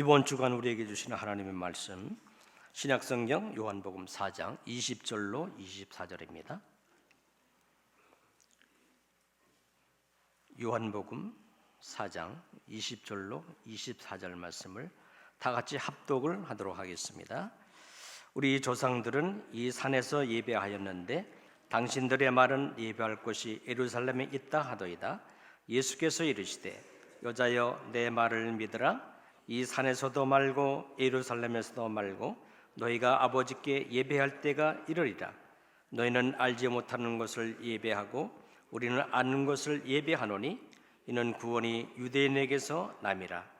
이번 주간 우리에게 주시는 하나님의 말씀, 신약성경 요한복음 4장 20절로 24절입니다. 요한복음 4장 20절로 24절 말씀을 다 같이 합독을 하도록 하겠습니다. 우리 조상들은 이 산에서 예배하였는데 당신들의 말은 예배할 곳이 예루살렘에 있다 하더이다. 예수께서 이르시되 여자여 내 말을 믿으라. 이 산에서도 말고 예루살렘에서도 말고 너희가 아버지께 예배할 때가 이르리라. 너희는 알지 못하는 것을 예배하고 우리는 아는 것을 예배하노니 이는 구원이 유대인에게서 남이라.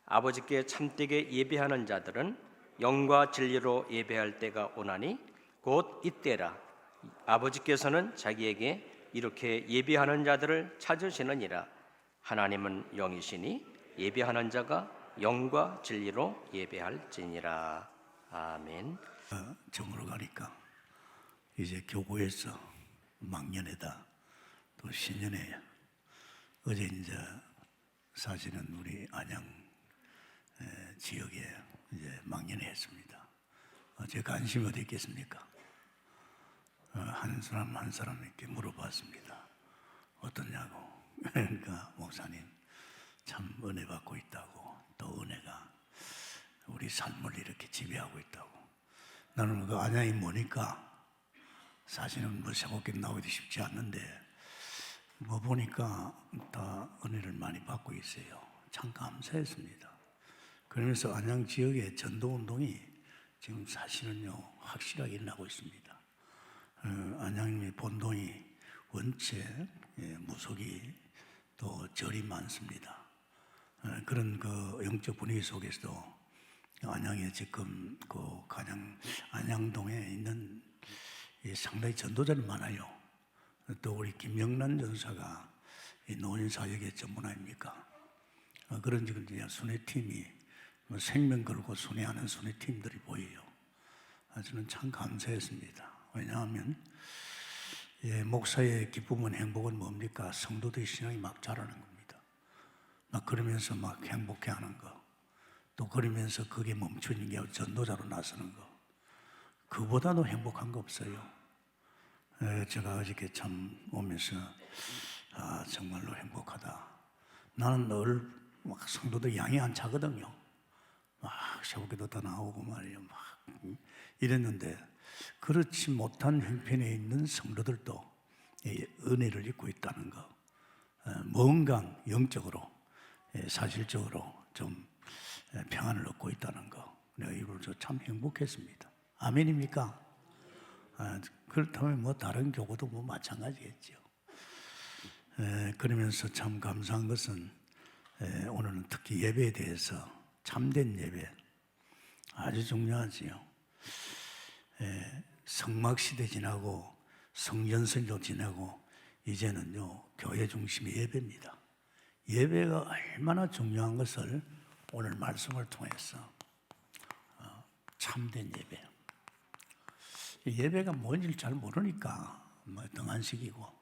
아버지께 참되게 예배하는 자들은 영과 진리로 예배할 때가 오나니 곧 이때라. 아버지께서는 자기에게 이렇게 예배하는 자들을 찾으시느니라. 하나님은 영이시니 예배하는 자가 영과 진리로 예배할지니라. 아멘. 정으로 가니까 이제 교구에서 막년회다, 또 신년회. 어제 이제 사실은 우리 안양 지역에 이제 막년회 했습니다. 제 관심이 어디 있겠습니까? 한 사람 한 사람에게 물어봤습니다. 어떠냐고. 그러니까 목사님 참 은혜 받고 있다고, 또 은혜가 우리 삶을 이렇게 지배하고 있다고. 나는 그 안양이 뭐니까 사실은 뭐 세곡길 나오기도 쉽지 않는데 뭐 보니까 다 은혜를 많이 받고 있어요. 참 감사했습니다. 그러면서 안양 지역의 전도운동이 지금 사실은요 확실하게 일어나고 있습니다. 안양의 본동이 원체 무속이 또 절이 많습니다. 그런 그 영적 분위기 속에서도 안양에 지금 그 가장 안양동에 있는 상당히 전도자들이 많아요. 또 우리 김영란 전사가 노인사역의 전문 아닙니까? 그런 지금 순회팀이 생명 걸고 순회하는 순회팀들이 보여요. 저는 참 감사했습니다. 왜냐하면 목사의 기쁨은 행복은 뭡니까? 성도들의 신앙이 막 자라는 겁니다. 막 그러면서 막 행복해하는 거, 또 그러면서 그게 멈추는 게 전도자로 나서는 거, 그보다도 행복한 거 없어요. 제가 어저께 참 오면서 정말로 행복하다. 나는 늘 막 성도들 양이 안 차거든요. 막 새벽에도 다 나오고 말이에요. 막 이랬는데 그렇지 못한 형편에 있는 성도들도 은혜를 입고 있다는 거, 뭔가 영적으로 사실적으로 좀 평안을 얻고 있다는 거, 내가 이걸로 참 행복했습니다. 아멘입니까? 그렇다면 뭐 다른 교구도 뭐 마찬가지겠죠. 그러면서 참 감사한 것은 오늘은 특히 예배에 대해서, 참된 예배 아주 중요하지요. 성막시대 지나고 성전설도 지나고 이제는요 교회 중심의 예배입니다. 예배가 얼마나 중요한 것을 오늘 말씀을 통해서 참된 예배, 예배가 뭔지를 잘 모르니까 뭐 등한식이고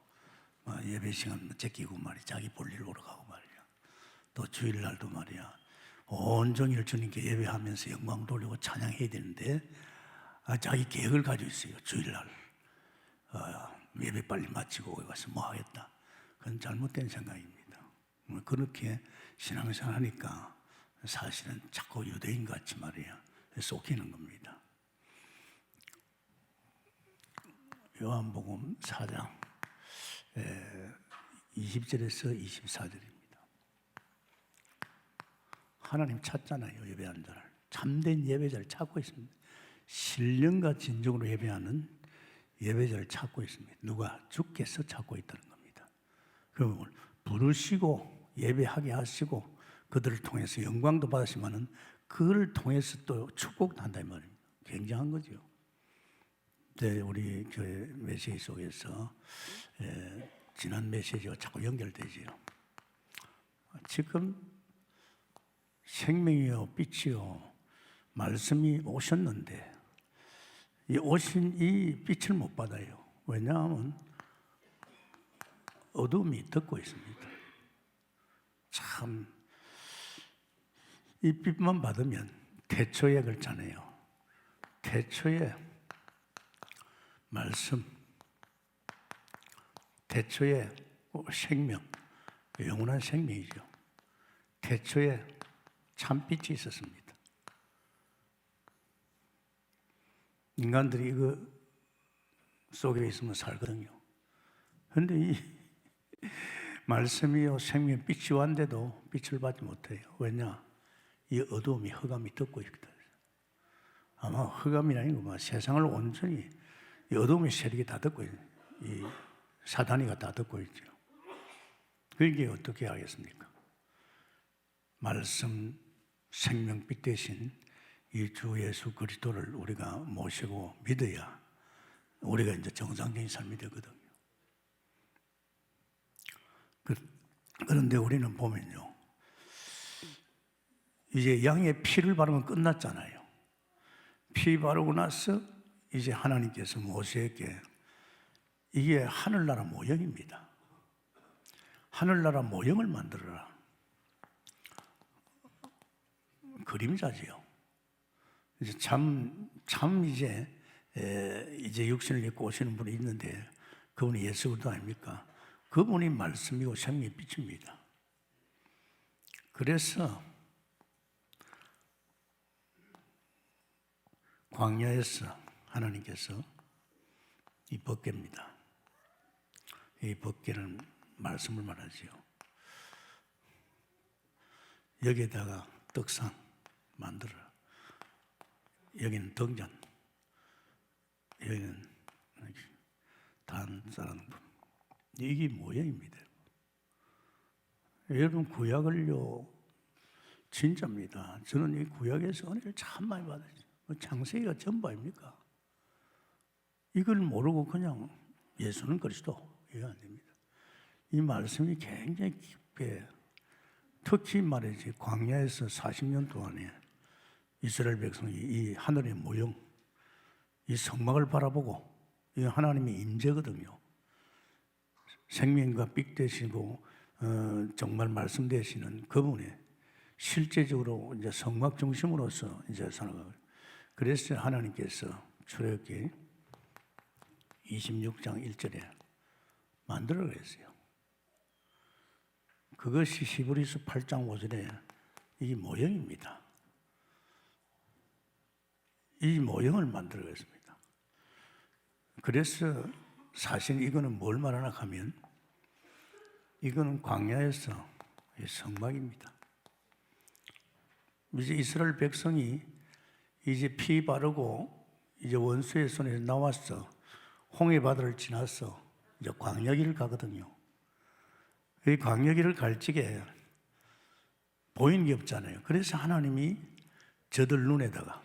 예배 시간 제끼고 말이야, 자기 볼일 보러 가고 말이야. 또 주일날도 말이야 온종일 주님께 예배하면서 영광 돌리고 찬양해야 되는데 자기 계획을 가지고 있어요. 주일날 예배 빨리 마치고 거기 가서 뭐 하겠다. 그건 잘못된 생각입니다. 그렇게 신앙생활 하니까 사실은 자꾸 유대인같이 말이야 속이는 겁니다. 요한복음 4장 20절에서 24절입니다. 하나님 찾잖아요. 예배하는 자를, 참된 예배자를 찾고 있습니다. 신령과 진정으로 예배하는 예배자를 찾고 있습니다. 누가? 주께서 찾고 있다는 겁니다. 그러면 부르시고 예배하게 하시고 그들을 통해서 영광도 받으시면은 그를 통해서 또 축복도 한다 이 말입니다. 굉장한 거죠. 우리 교회 메시지 속에서 지난 메시지와 자꾸 연결되지요. 지금 생명이요 빛이요 말씀이 오셨는데 이 오신 이 빛을 못 받아요. 왜냐하면 어둠이 덮고 있습니다. 참 이 빛만 받으면 태초에 글자네요. 태초에 말씀, 태초에 생명, 영원한 생명이죠. 태초에 참빛이 있었습니다. 인간들이 이거 속에 있으면 살거든요. 그런데 이 말씀이요 생명 빛이 왔는데도 빛을 받지 못해요. 왜냐? 이 어두움이 흑암이 덮고 있거든. 아마 흑암이 아니고 세상을 온전히 이 어두움의 세력이 다 덮고 있는, 이 사단이가 다 덮고 있죠. 그게 어떻게 하겠습니까? 말씀 생명빛 대신 이 주 예수 그리스도를 우리가 모시고 믿어야 우리가 이제 정상적인 삶이 되거든요. 그런데 우리는 보면요, 이제 양의 피를 바르면 끝났잖아요. 피 바르고 나서 이제 하나님께서 모세에게 이게 하늘나라 모형입니다. 하늘나라 모형을 만들어라. 그림자지요. 이제 이제 육신을 입고 오시는 분이 있는데 그분이 예수 그리스도 아닙니까? 그분이 말씀이고 생명의 빛입니다. 그래서 광야에서 하나님께서 이 법궤입니다. 이 법궤는 말씀을 말하지요. 여기에다가 떡상 만들어라. 여기는 등잔, 여기는 단 쌓아놓은 분. 이게 모형입니다. 여러분 구약을요 진짜입니다. 저는 이 구약에서 은혜를 참 많이 받았어요. 창세기가 전부 아닙니까? 이걸 모르고 그냥 예수는 그리스도 이거 안 됩니다. 이 말씀이 굉장히 깊게, 특히 말이지 광야에서 40년 동안에 이스라엘 백성이 이 하늘의 모형, 이 성막을 바라보고, 이 하나님의 임재거든요. 생명과 빛 되시고 정말 말씀 되시는 그분이 실제적으로 이제 성막 중심으로서 이제 살아가고, 그래서 하나님께서 출애굽기 26장 1절에 만들어 그랬어요. 그것이 히브리서 8장 5절에 이 모형입니다. 이 모형을 만들어 그랬습니다. 그래서 사실 이거는 뭘 말하나 하면 이거는 광야에서 성막입니다. 이제 이스라엘 백성이 이제 피 바르고 이제 원수의 손에서 나와서 홍해 바다를 지나서 이제 광야길을 가거든요. 이 광야길을 갈 적에 보이는 게 없잖아요. 그래서 하나님이 저들 눈에다가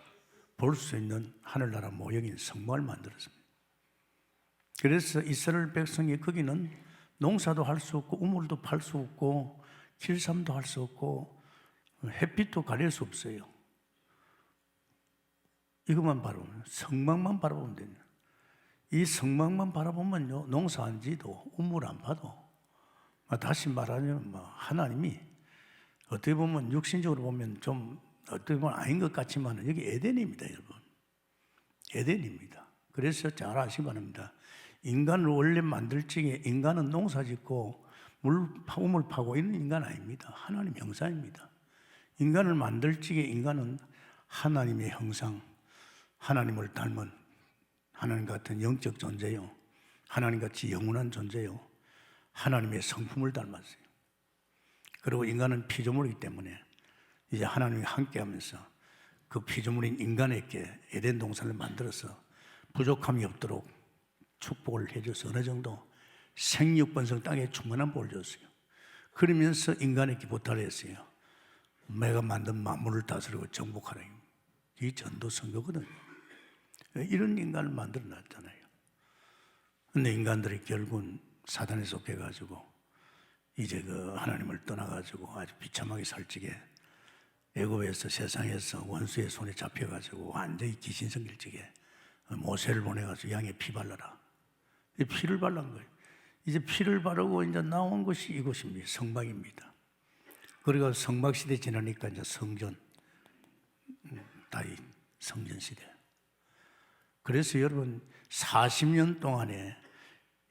볼 수 있는 하늘나라 모형인 성막을 만들었습니다. 그래서 이스라엘 백성이 거기는 농사도 할 수 없고 우물도 팔 수 없고 길쌈도 할 수 없고 햇빛도 가릴 수 없어요. 이것만 바라보면, 성막만 바라보면 됩니다. 이 성막만 바라보면요, 농사 안 지도 우물 안 파도, 다시 말하면 하나님이 어떻게 보면 육신적으로 보면 좀 어떻게 보면 아닌 것 같지만 여기 에덴입니다, 여러분. 에덴입니다. 그래서 잘 아시기 바랍니다. 인간을 원래 만들 적에 인간은 농사 짓고 우물 파고 이런 인간 아닙니다. 하나님 형상입니다. 인간을 만들 적에 인간은 하나님의 형상, 하나님을 닮은 하나님 같은 영적 존재요, 하나님같이 영원한 존재요, 하나님의 성품을 닮았어요. 그리고 인간은 피조물이기 때문에 이제 하나님이 함께하면서 그 피조물인 인간에게 에덴 동산을 만들어서 부족함이 없도록 축복을 해줘서 어느 정도 생육번성 땅에 충만한 복을 줬어요. 그러면서 인간에게 부탁을 했어요. 내가 만든 만물을 다스리고 정복하라. 이 전도 선교거든요. 이런 인간을 만들어 놨잖아요. 근데 인간들이 결국은 사단에 속해가지고 이제 그 하나님을 떠나가지고 아주 비참하게 살 적에 애굽에서 세상에서 원수의 손에 잡혀가지고 완전히 귀신 생길 적에 모세를 보내가지고 양에 피 발라라. 피를 발란 거예요. 이제 피를 바르고 이제 나온 것이 이곳입니다. 성막입니다. 그리고 성막 시대 지나니까 이제 성전, 성전시대. 그래서 여러분 40년 동안에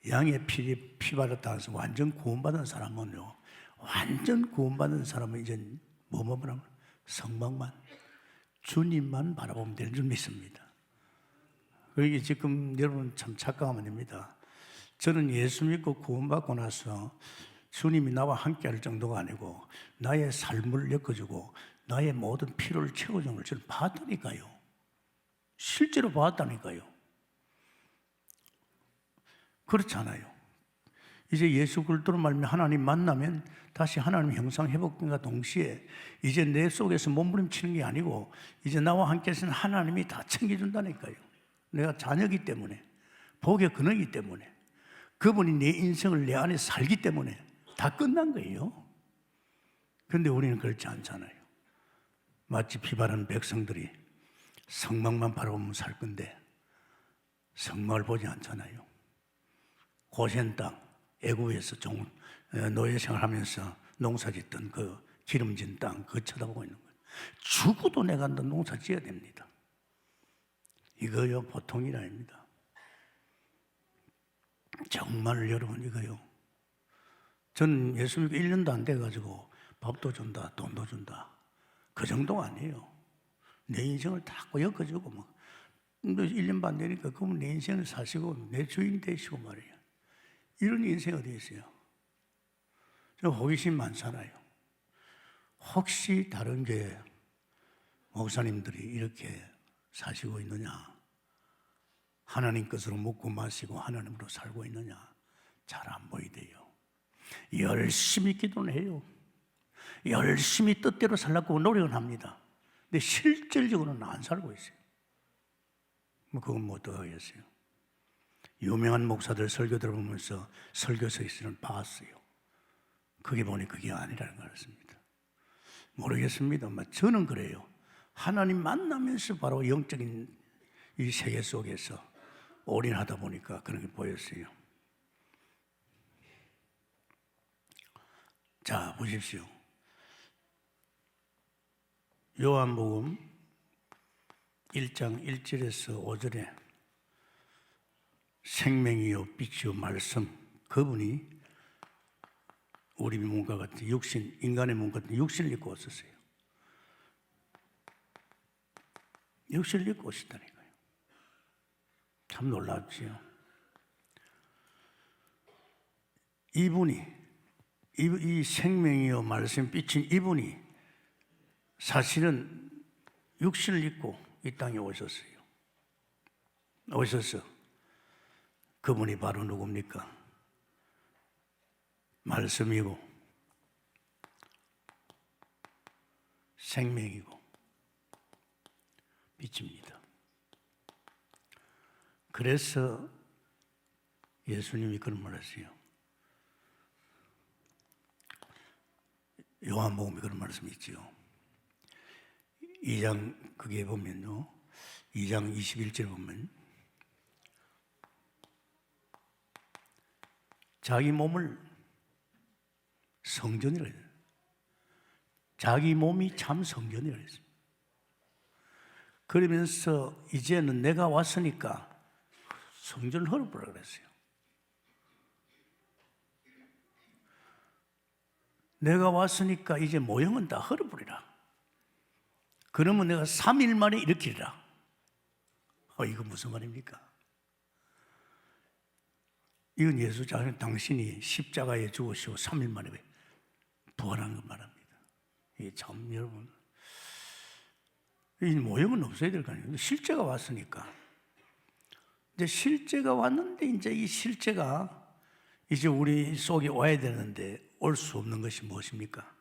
양의 피 받았다 해서 완전 구원받은 사람은요, 완전 구원받은 사람은 이제 뭐만 바라보면 성막만, 주님만 바라보면 되는 줄 믿습니다. 그러기 지금 여러분 참 착각하면 됩니다. 저는 예수 믿고 구원받고 나서 주님이 나와 함께 할 정도가 아니고 나의 삶을 엮어주고 나의 모든 필요를 채워주는 걸 저는 봤다니까요. 실제로 봤다니까요. 그렇잖아요. 이제 예수 그리스도로 말미암아 하나님 만나면 다시 하나님 형상 회복과 동시에 이제 내 속에서 몸부림치는 게 아니고 이제 나와 함께 있는 하나님이 다 챙겨준다니까요. 내가 자녀이기 때문에, 복의 근원이기 때문에, 그분이 내 인생을 내 안에 살기 때문에 다 끝난 거예요. 그런데 우리는 그렇지 않잖아요. 마치 피 바른 백성들이 성막만 바라보면 살 건데 성막을 보지 않잖아요. 고센 땅, 애굽에서 노예 생활하면서 농사 짓던 그 기름진 땅, 그거 쳐다보고 있는 거예요. 죽어도 내가 농사 지어야 됩니다. 이거요, 보통 일 아닙니다. 정말 여러분, 이거요. 저는 예수 믿고 1년도 안 돼가지고 밥도 준다, 돈도 준다. 그 정도가 아니에요. 내 인생을 다 엮어주고, 막. 1년 반 되니까 그분 내 인생을 사시고 내 주인 되시고 말이에요. 이런 인생 어디 있어요? 저 호기심 많잖아요. 혹시 다른 교회 목사님들이 이렇게 사시고 있느냐? 하나님 것으로 먹고 마시고 하나님으로 살고 있느냐? 잘 안 보이대요. 열심히 기도는 해요. 열심히 뜻대로 살려고 노력은 합니다. 근데 실질적으로는 안 살고 있어요. 그건 뭐 어떡하겠어요? 유명한 목사들 설교 들어보면서 설교서에서는 봤어요. 그게 보니 그게 아니라는 걸 알았습니다. 모르겠습니다만 저는 그래요. 하나님 만나면서 바로 영적인 이 세계 속에서 올인하다 보니까 그런 게 보였어요. 자, 보십시오. 요한복음 1장 1절에서 5절에 생명이요 빛이요 말씀, 그분이 우리 몸과 같은 육신, 인간의 몸 같은 육신을 입고 오셨어요. 육신을 입고 오셨다니까요. 참 놀랍지요. 이분이, 이 생명이요 말씀 빛인 이분이 사실은 육신을 입고 이 땅에 오셨어요. 오셔서 그분이 바로 누굽니까? 말씀이고 생명이고 빛입니다. 그래서 예수님이 그런 말 하세요. 요한복음에 그런 말씀이 있지요. 2장 그게 보면요, 2장 21절 보면 자기 몸을 성전이라 해요. 자기 몸이 참 성전이라 했습니다. 그러면서 이제는 내가 왔으니까 성전을 헐어버리라 그랬어요. 내가 왔으니까 이제 모형은 다 헐어버리라. 그러면 내가 3일 만에 일으키리라. 이거 무슨 말입니까? 이건 예수 자신 당신이 십자가에 죽으시고 3일 만에 부활한 것 말합니다. 이게 참 여러분, 이 모형은 없어야 될 거 아니에요. 실제가 왔으니까. 이제 실제가 왔는데 이제 이 실제가 이제 우리 속에 와야 되는데 올 수 없는 것이 무엇입니까?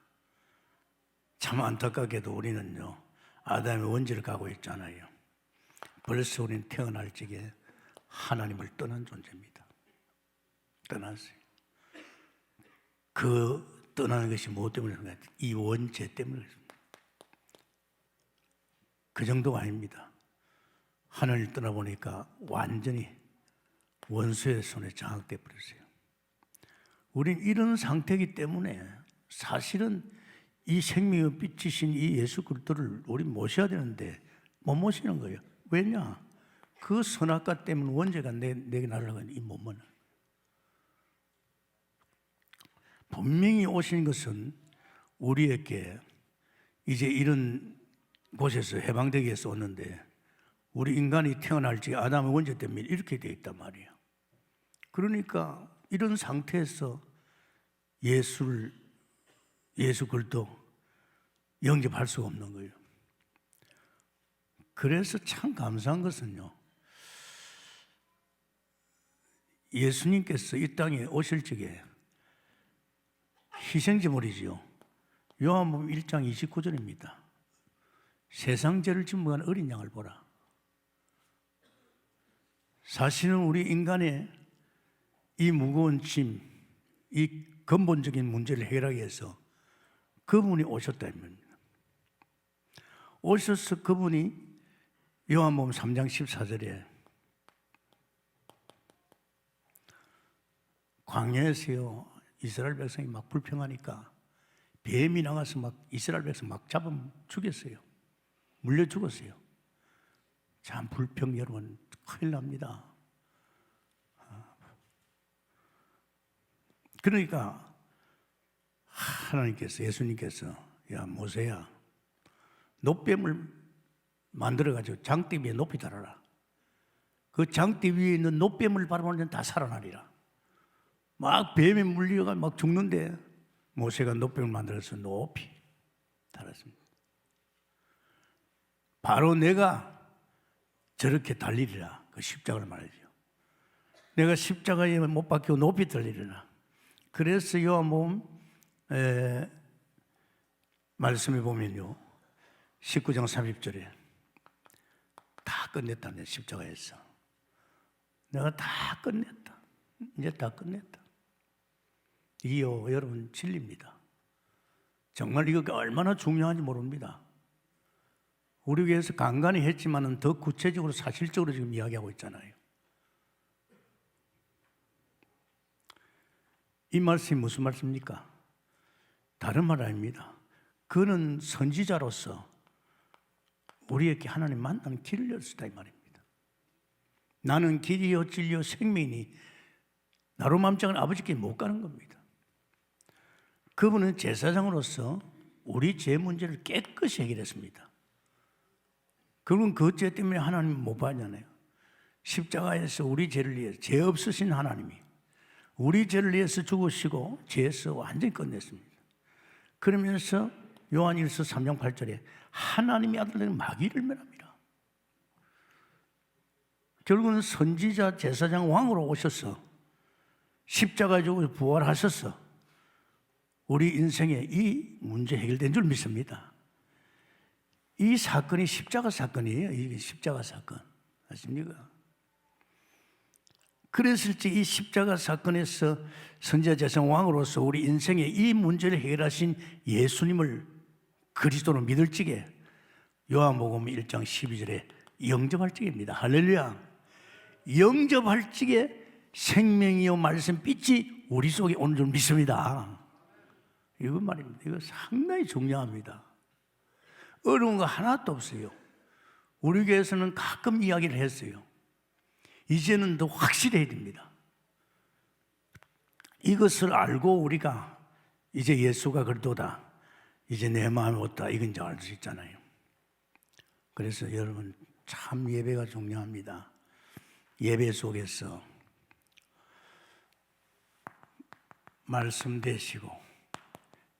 참 안타깝게도 우리는요, 아담의 원죄를 가고 있잖아요. 벌써 우리는 태어날 적에 하나님을 떠난 존재입니다. 떠났어요. 그 떠나는 것이 무엇 때문에 그런가? 이 원죄 때문에 그렇습니다. 그 정도가 아닙니다. 하나님을 떠나보니까 완전히 원수의 손에 장악돼 버렸어요. 우린 이런 상태이기 때문에 사실은 이 생명의 빛이신 이 예수 그리스도를 우리 모셔야 되는데 못 모시는 거예요. 왜냐? 그 선악과 때문에 원죄가 내게 날아가는 이 몸은. 분명히 오신 것은 우리에게 이제 이런 곳에서 해방되기 위해서 왔는데, 우리 인간이 태어날지 아담의 원죄 때문에 이렇게 되어 있단 말이에요. 그러니까 이런 상태에서 예수 그리스도 영접할 수가 없는 거예요. 그래서 참 감사한 것은요, 예수님께서 이 땅에 오실 적에 희생제물이지요. 요한복음 1장 29절입니다. 세상 죄를 짓는 어린 양을 보라. 사실은 우리 인간의 이 무거운 짐, 이 근본적인 문제를 해결하기 위해서 그분이 오셨다면, 오셔서 그분이 요한복음 3장 14절에 광야에서요, 이스라엘 백성이 막 불평하니까 뱀이 나가서 막 이스라엘 백성 막 잡아 죽였어요. 물려 죽었어요. 참 불평 여러분 큰일 납니다. 그러니까 하나님께서, 예수님께서, 야 모세야, 놋뱀을 만들어가지고 장대 위에 높이 달아라. 그 장대 위에 있는 놋뱀을 바라보면 다 살아나리라. 막 뱀에 물려가 막 죽는데 모세가 놋뱀을 만들어서 높이 달았습니다. 바로 내가 저렇게 달리리라. 그 십자가를 말이죠. 내가 십자가에 못 박히고 높이 달리리라. 그래서 요한복음 말씀에 보면요, 19장 30절에 다 끝냈다네. 십자가에서 내가 다 끝냈다. 이제 다 끝냈다. 이요 여러분 진리입니다. 정말 이거 얼마나 중요한지 모릅니다. 우리 교회에서 간간히 했지만은 더 구체적으로 사실적으로 지금 이야기하고 있잖아요. 이 말씀이 무슨 말씀입니까? 다른 말 아닙니다. 그는 선지자로서 우리에게 하나님 만나는 길을 열었다 이 말입니다. 나는 길이요 진리요 생명이니 나로 맘짝은 아버지께 못 가는 겁니다. 그분은 제사장으로서 우리 죄 문제를 깨끗이 해결했습니다. 그분 그 죄 때문에 하나님 못 받잖아요. 십자가에서 우리 죄를 위해서, 죄 없으신 하나님이 우리 죄를 위해서 죽으시고 죄에서 완전히 끝냈습니다. 그러면서 요한일서 3장 8절에 하나님의 아들들은 마귀를 멸합니다. 결국은 선지자, 제사장, 왕으로 오셔서 십자가에 죽어서 부활하셔서 우리 인생에 이 문제 해결된 줄 믿습니다. 이 사건이 십자가 사건이에요. 이게 십자가 사건. 아십니까? 그랬을지 이 십자가 사건에서 선지자, 제사장, 왕으로서 우리 인생에 이 문제를 해결하신 예수님을 그리스도로 믿을 적에 요한복음 1장 12절에 영접할 적입니다. 할렐루야. 영접할 적에 생명이요 말씀 빛이 우리 속에 오는 줄 믿습니다. 이거 말입니다. 이거 상당히 중요합니다. 어려운 거 하나도 없어요. 우리 교회에서는 가끔 이야기를 했어요. 이제는 더 확실해야 됩니다. 이것을 알고 우리가 이제 예수가 그리스도다, 이제 내 마음에 왔다, 이건 이제 알 수 있잖아요. 그래서 여러분 참 예배가 중요합니다. 예배 속에서 말씀 되시고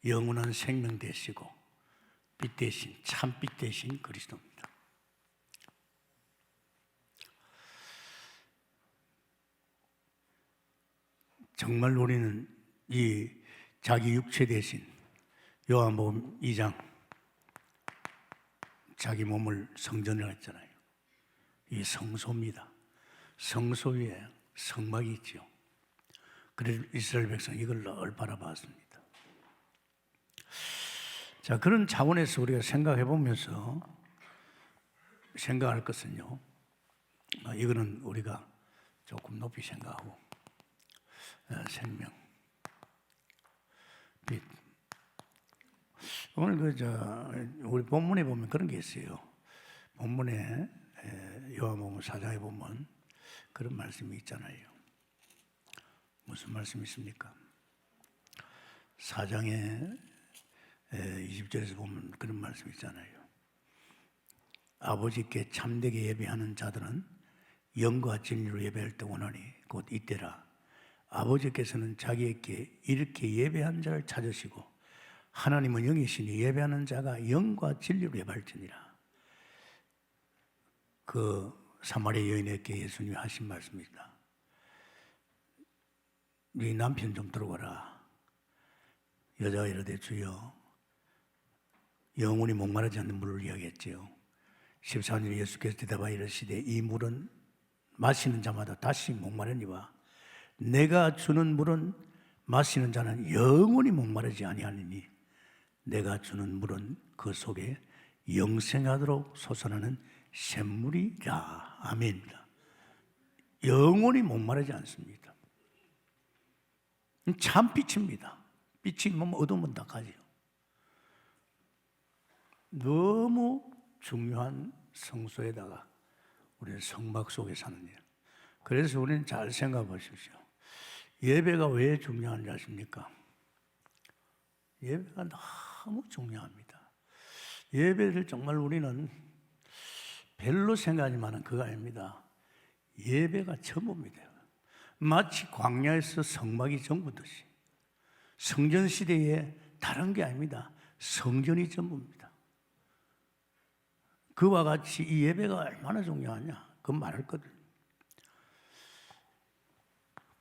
영원한 생명 되시고 빛 대신, 참빛 대신 그리스도입니다. 정말 우리는 이 자기 육체 대신 요한복음 2장 자기 몸을 성전을 했잖아요. 이 성소입니다. 성소 위에 성막이 있죠. 그래서 이스라엘 백성이 이걸 늘 바라봤습니다. 자, 그런 차원에서 우리가 생각해 보면서 생각할 것은요, 이거는 우리가 조금 높이 생각하고, 생명, 빛. 오늘 우리 본문에 보면 그런 게 있어요. 본문에 요한복음 4장에 보면 그런 말씀이 있잖아요. 무슨 말씀이 있습니까? 4장에 20절에서 보면 그런 말씀이 있잖아요. 아버지께 참되게 예배하는 자들은 영과 진리로 예배할 때 원하니 곧 이때라. 아버지께서는 자기에게 이렇게 예배한 자를 찾으시고 하나님은 영이시니 예배하는 자가 영과 진리로 예배할지니라. 그 사마리아 여인에게 예수님이 하신 말씀입니다. 네 남편 좀 들어오라. 여자가 이르되 주여, 영원히 목마르지 않는 물을 이야기했지요. 14절에 예수께서 대답하여 이르시되 이 물은 마시는 자마다 다시 목마르니와 내가 주는 물은 마시는 자는 영원히 목마르지 아니하니니 내가 주는 물은 그 속에 영생하도록 솟아나는 샘물이라. 아멘입니다. 영원히 목마르지 않습니다. 참 빛입니다. 빛이 뭐 어두우면 다 가지요. 너무 중요한 성소에다가 우리는 성막 속에 사는 일. 그래서 우리는 잘 생각해 보십시오. 예배가 왜 중요한지 아십니까? 예배가 너무 중요합니다. 예배를 정말 우리는 별로 생각하지만 그거 아닙니다. 예배가 전부입니다. 마치 광야에서 성막이 전부듯이 성전 시대에 다른 게 아닙니다. 성전이 전부입니다. 그와 같이 이 예배가 얼마나 중요하냐 그 말할 거든.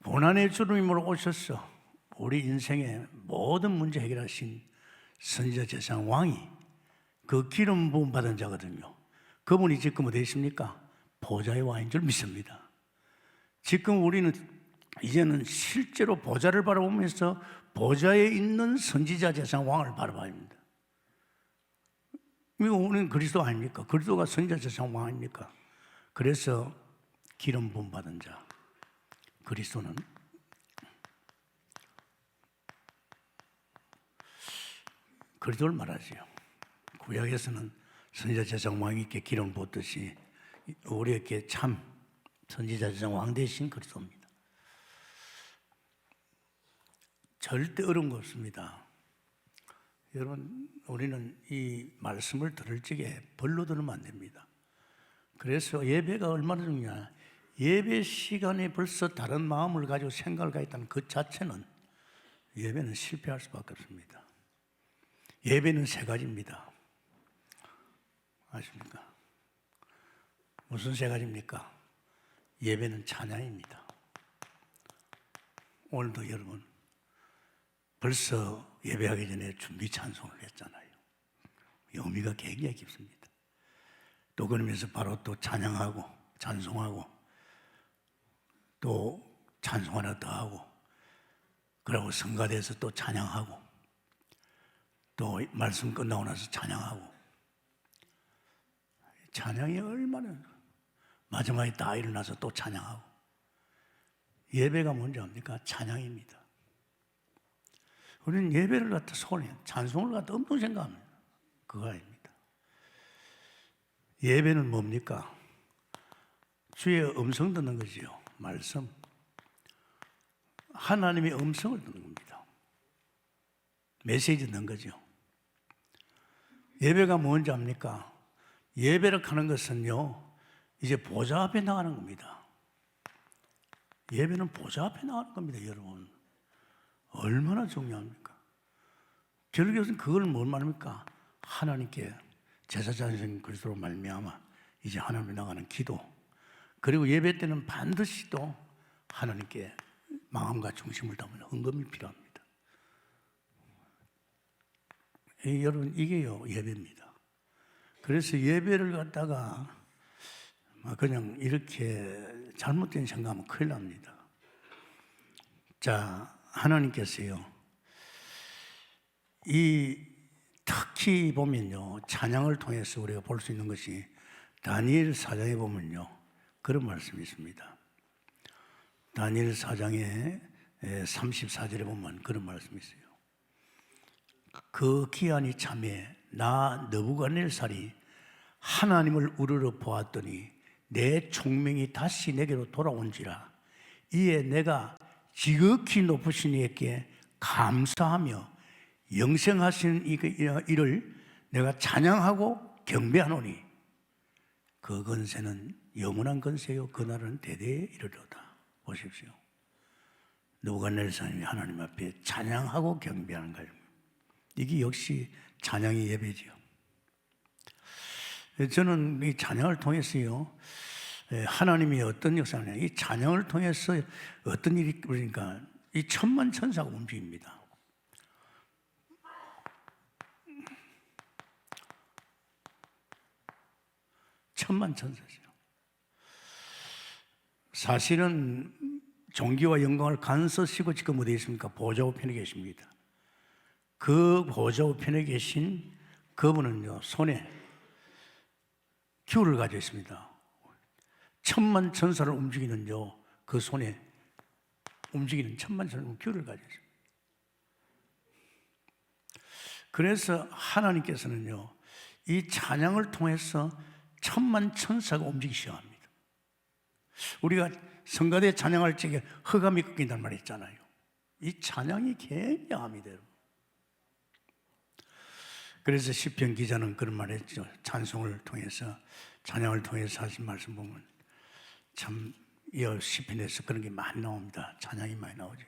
고난의 주님으로 오셔서 우리 인생의 모든 문제 해결하신 선지자 제사장 왕이 그 기름 부음 받은 자거든요. 그분이 지금 어디 있습니까? 보좌에 와 있는 줄 믿습니다. 지금 우리는 이제는 실제로 보좌를 바라보면서 보좌에 있는 선지자 제사장 왕을 바라봐야 합니다. 우리는 그리스도 아닙니까? 그리스도가 선지자 제사장 왕 아닙니까? 그래서 기름 부음 받은 자 그리스도는 그리스도를 말하지요. 구약에서는 선지자 제사장 왕에게 기름 붓듯이 우리에게 참 선지자 제사장 왕 되신 그리스도입니다. 절대 어려운 거 없습니다. 여러분, 우리는 이 말씀을 들을 적에 벌로 들으면 안 됩니다. 그래서 예배가 얼마나 중요하냐. 예배 시간에 벌써 다른 마음을 가지고 생각을 가있다는 그 자체는 예배는 실패할 수밖에 없습니다. 예배는 세 가지입니다. 아십니까? 무슨 세 가지입니까? 예배는 찬양입니다. 오늘도 여러분 벌써 예배하기 전에 준비 찬송을 했잖아요. 의미가 굉장히 깊습니다. 또 그러면서 바로 또 찬양하고 찬송하고 또 찬송 하나 더 하고 그리고 성가대에서 또 찬양하고 또 말씀 끝나고 나서 찬양하고 찬양이 얼마나 마지막에 다 일어나서 또 찬양하고 예배가 뭔지 압니까? 찬양입니다. 우리는 예배를 갖다 소원해요. 찬송을 갖다 엄청 생각합니다. 그거 아닙니다. 예배는 뭡니까? 주의 음성 듣는 거지요. 말씀. 하나님의 음성을 듣는 겁니다. 메시지 듣는 거죠. 예배가 뭔지 압니까? 예배를 하는 것은요, 이제 보좌 앞에 나가는 겁니다. 예배는 보좌 앞에 나가는 겁니다, 여러분. 얼마나 중요합니까? 결국에는 그걸 뭘 말합니까? 하나님께 제사장이신 그리스도로 말미암아 이제 하나님께 나가는 기도. 그리고 예배 때는 반드시 또 하나님께 마음과 중심을 담는 헌금이 필요합니다. 여러분 이게요 예배입니다. 그래서 예배를 갖다가 그냥 이렇게 잘못된 생각하면 큰일 납니다. 자, 하나님께서요 특히 보면요 찬양을 통해서 우리가 볼 수 있는 것이 다니엘 4장에 보면요 그런 말씀이 있습니다. 다니엘 4장에 34절에 보면 그런 말씀이 있어요. 그 기한이 참에 나 느부갓네살이 하나님을 우러러 보았더니 내 총명이 다시 내게로 돌아온지라. 이에 내가 지극히 높으신 이에게 감사하며 영생하신 이를 내가 찬양하고 경배하노니 그 건세는 영원한 건세요 그 날은 대대에 이르리로다. 보십시오. 느부갓네살이 하나님 앞에 찬양하고 경배하는 거예요. 이게 역시 찬양의 예배지요. 저는 이 찬양을 통해서요, 하나님이 어떤 역사를 하냐, 이 찬양을 통해서 어떤 일이 그러니까 이 천만 천사가 움직입니다. 천만 천사죠. 사실은 존귀와 영광을 간서시고 지금 어디에 있습니까? 보좌 우편에 계십니다. 그 보좌 우편에 계신 그분은요, 손에 귤을 가지고 있습니다. 천만 천사를 움직이는요, 그 손에 움직이는 천만 천사는 귤을 가지고 있습니다. 그래서 하나님께서는요, 이 찬양을 통해서 천만 천사가 움직이기 시작합니다. 우리가 성가대 찬양할 적에 흑암이 꺾인단 말이 있잖아요. 이 찬양이 굉장합니다. 그래서 시편 기자는 그런 말 했죠. 찬송을 통해서, 찬양을 통해서 하신 말씀 보면 참 이 시편에서 그런 게 많이 나옵니다. 찬양이 많이 나오죠.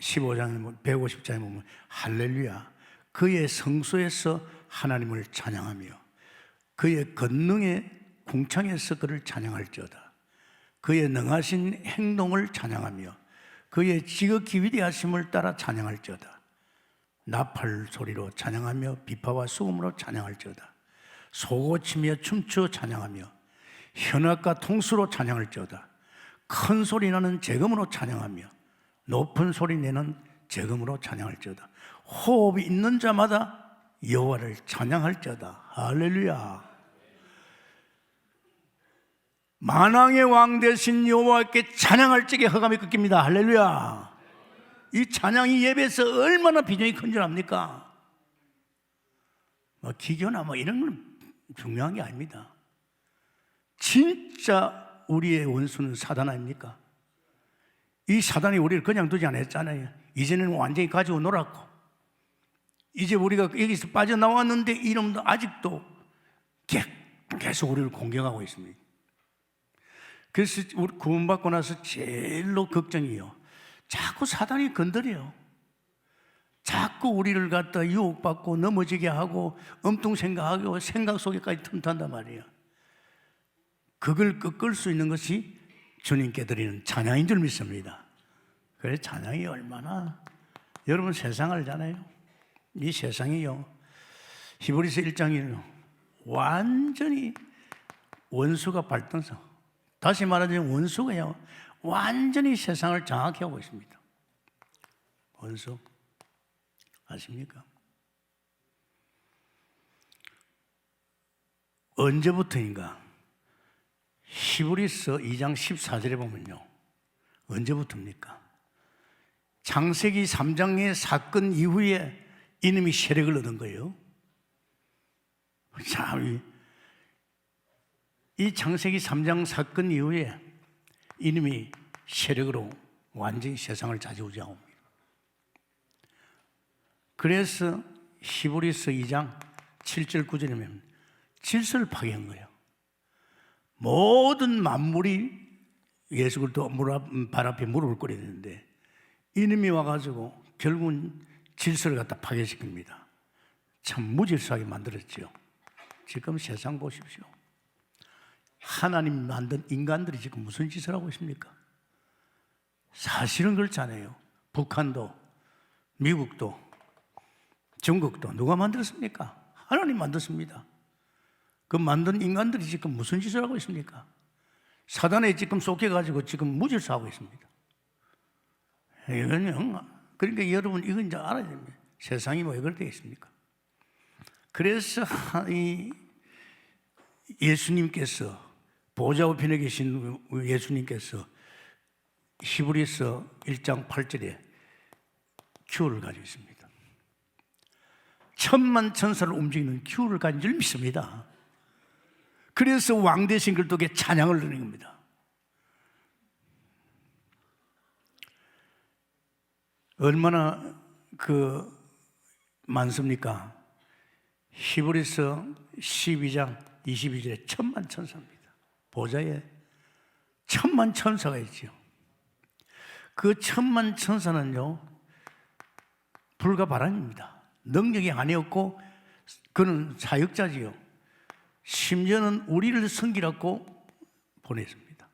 (15장) 150장에 보면 할렐루야 그의 성소에서 하나님을 찬양하며 그의 권능의 궁창에서 그를 찬양할지어다. 그의 능하신 행동을 찬양하며 그의 지극히 위대하심을 따라 찬양할지어다. 나팔 소리로 찬양하며 비파와 수금으로 찬양할지어다. 소고치며 춤추어 찬양하며 현악과 통수로 찬양할지어다. 큰 소리 나는 재금으로 찬양하며 높은 소리 내는 재금으로 찬양할지어다. 호흡이 있는 자마다 여호와를 찬양할지어다. 할렐루야. 만왕의 왕 되신 여호와께 찬양할 적에 흑암이 꺾입니다. 할렐루야. 이 찬양이 예배에서 얼마나 비전이 큰 줄 압니까? 기교나 이런 건 중요한 게 아닙니다. 진짜 우리의 원수는 사단 아닙니까? 이 사단이 우리를 그냥 두지 않았잖아요. 이제는 완전히 가지고 놀았고, 이제 우리가 여기서 빠져나왔는데 이놈도 아직도 계속 우리를 공격하고 있습니다. 그래서 우리 구원받고 나서 제일로 걱정이요, 자꾸 사단이 건드려요. 자꾸 우리를 갖다 유혹받고 넘어지게 하고 엉뚱 생각하고 생각 속에까지 틈탄단 말이에요. 그걸 꺾을 수 있는 것이 주님께 드리는 찬양인 줄 믿습니다. 그래서 찬양이 얼마나, 여러분 세상 알잖아요. 이 세상이요, 히브리서 1장이요 완전히 원수가 발등상, 다시 말하자면 원수가요 완전히 세상을 장악해 오고 있습니다. 원수 아십니까? 언제부터인가? 히브리서 2장 14절에 보면요, 언제부터입니까? 창세기 3장의 사건 이후에 이놈이 세력을 얻은 거예요. 참, 이 창세기 3장 사건 이후에 이놈이 세력으로 완전히 세상을 좌지우지합니다. 그래서 히브리서 2장 7절 9절에 보면 질서를 파괴한 거예요. 모든 만물이 예수 그리스도 발 앞에 무릎을 꿇어야 되는데 이놈이 와가지고 결국은 질서를 갖다 파괴시킵니다. 참 무질서하게 만들었죠. 지금 세상 보십시오. 하나님 만든 인간들이 지금 무슨 짓을 하고 있습니까? 사실은 그렇잖아요. 북한도, 미국도, 중국도 누가 만들었습니까? 하나님 만들었습니다. 그 만든 인간들이 지금 무슨 짓을 하고 있습니까? 사단에 지금 속해가지고 지금 무질서하고 있습니다. 이건, 그러니까 여러분 이건 이제 알아야 됩니다. 세상이 왜 그렇게 있습니까? 그래서 이 예수님께서, 보좌 우편에 계신 예수님께서 히브리서 1장 8절에 기호를 가지고 있습니다. 천만 천사를 움직이는 기호를 가진 줄 믿습니다. 그래서 왕 대신 그리스도께 찬양을 드리는 겁니다. 얼마나 많습니까? 히브리서 12장 22절에 천만 천사입니다. 보좌에 천만 천사가 있죠. 그 천만 천사는요, 불과 바람입니다. 능력이 아니었고 그는 사역자지요. 심지어는 우리를 섬기라고 보냈습니다.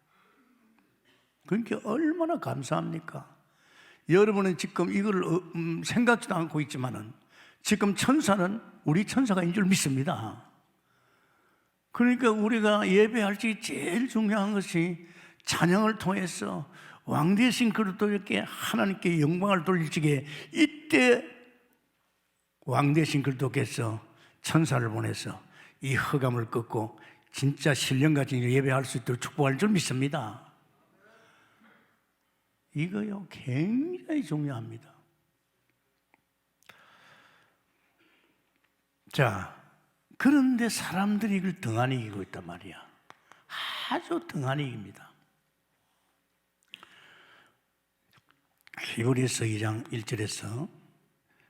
그러니까 얼마나 감사합니까? 여러분은 지금 이걸 생각지도 않고 있지만은 지금 천사는 우리 천사가인 줄 믿습니다. 그러니까 우리가 예배할 때 제일 중요한 것이 찬양을 통해서 왕 되신 그리스도께 하나님께 영광을 돌릴 적에 이때 왕 되신 그리스도께서 천사를 보내서 이 흑암을 꺾고 진짜 신령같이 예배할 수 있도록 축복할 줄 믿습니다. 이거요 굉장히 중요합니다. 자, 그런데 사람들이 이걸 등한히 이기고 있단 말이야. 아주 등한히 이깁니다. 히브리서 2장 1절에서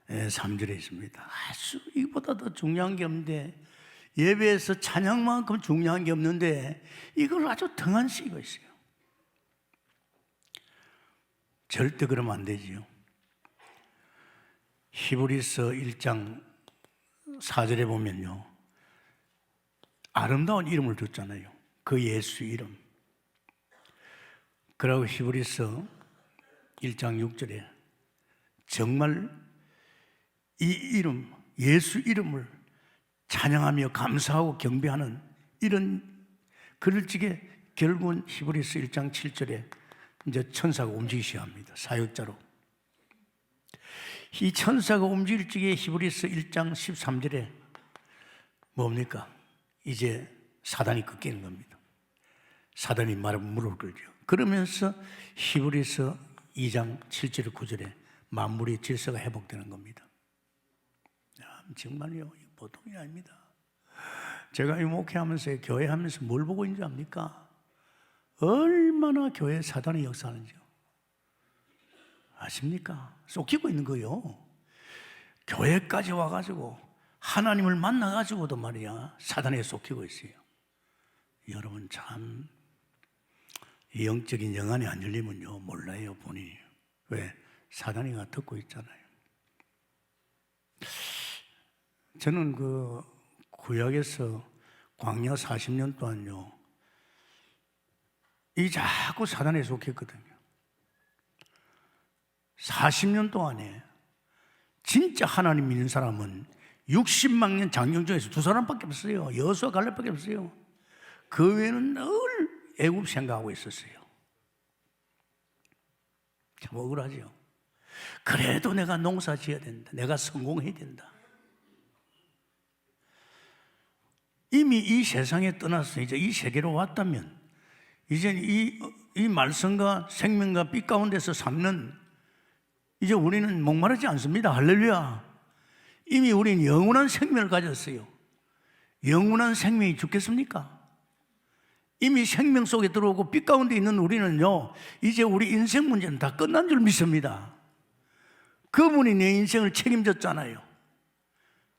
3절에 있습니다. 아주 이보다 더 중요한 게 없는데, 예배에서 찬양만큼 중요한 게 없는데 이걸 아주 등한시 이기고 있어요. 절대 그러면 안 되지요. 히브리서 1장 4절에 보면요, 아름다운 이름을 줬잖아요. 그 예수 이름. 그리고 히브리서 1장 6절에 정말 이 이름, 예수 이름을 찬양하며 감사하고 경배하는 이런 그럴 적에 결국은 히브리서 1장 7절에 이제 천사가 움직이기 시작합니다. 사역자로. 이 천사가 움직일 적에 히브리서 1장 13절에 뭡니까? 이제 사단이 꺾이는 겁니다. 사단이 말하면 무릎을 꿇죠. 그러면서 히브리서 2장 7절 9절에 만물의 질서가 회복되는 겁니다. 정말요, 보통이 아닙니다. 제가 이 목회하면서 교회 하면서 뭘 보고 있는지 압니까? 얼마나 교회 사단이 역사하는지요. 아십니까? 쫓기고 있는 거요. 교회까지 와가지고 하나님을 만나가지고도 말이야 사단에 쫓기고 있어요. 여러분 참 영적인 영안이 안 열리면요 몰라요 본인이. 왜? 사단이가 듣고 있잖아요. 저는 그 구약에서 광야 40년 동안요 이 자꾸 사단에 속했거든요. 40년 동안에 진짜 하나님 믿는 사람은 60만 년 장정 중에서 2사람밖에 없어요. 여호수아 갈렙밖에 없어요. 그 외에는 늘 애굽 생각하고 있었어요. 참 억울하죠. 그래도 내가 농사 지어야 된다. 내가 성공해야 된다. 이미 이 세상에 떠나서 이제 이 세계로 왔다면 이제 이 말씀과 생명과 빛 가운데서 삶는 이제 우리는 목마르지 않습니다. 할렐루야. 이미 우리는 영원한 생명을 가졌어요. 영원한 생명이 죽겠습니까? 이미 생명 속에 들어오고 빛 가운데 있는 우리는요 이제 우리 인생 문제는 다 끝난 줄 믿습니다. 그분이 내 인생을 책임졌잖아요.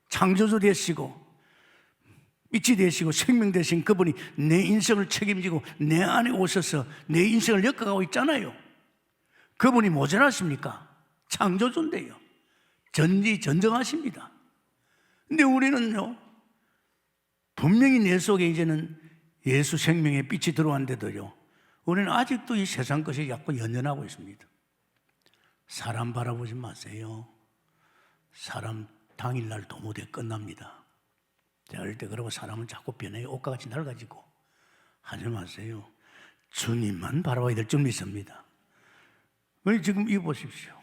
창조주 되시고 빛이 되시고 생명 되신 그분이 내 인생을 책임지고 내 안에 오셔서 내 인생을 엮어가고 있잖아요. 그분이 모자랐습니까? 창조주인데요. 전지전정하십니다. 근데 우리는요 분명히 내 속에 이제는 예수 생명의 빛이 들어왔는데도요 우리는 아직도 이 세상 것이 자꾸 연연하고 있습니다. 사람 바라보지 마세요. 사람 당일날 도무대 끝납니다. 절대 그러고 사람은 자꾸 변해요. 옷과 같이 낡아지고. 하지 마세요. 주님만 바라봐야 될 줄 믿습니다. 지금 이 보십시오.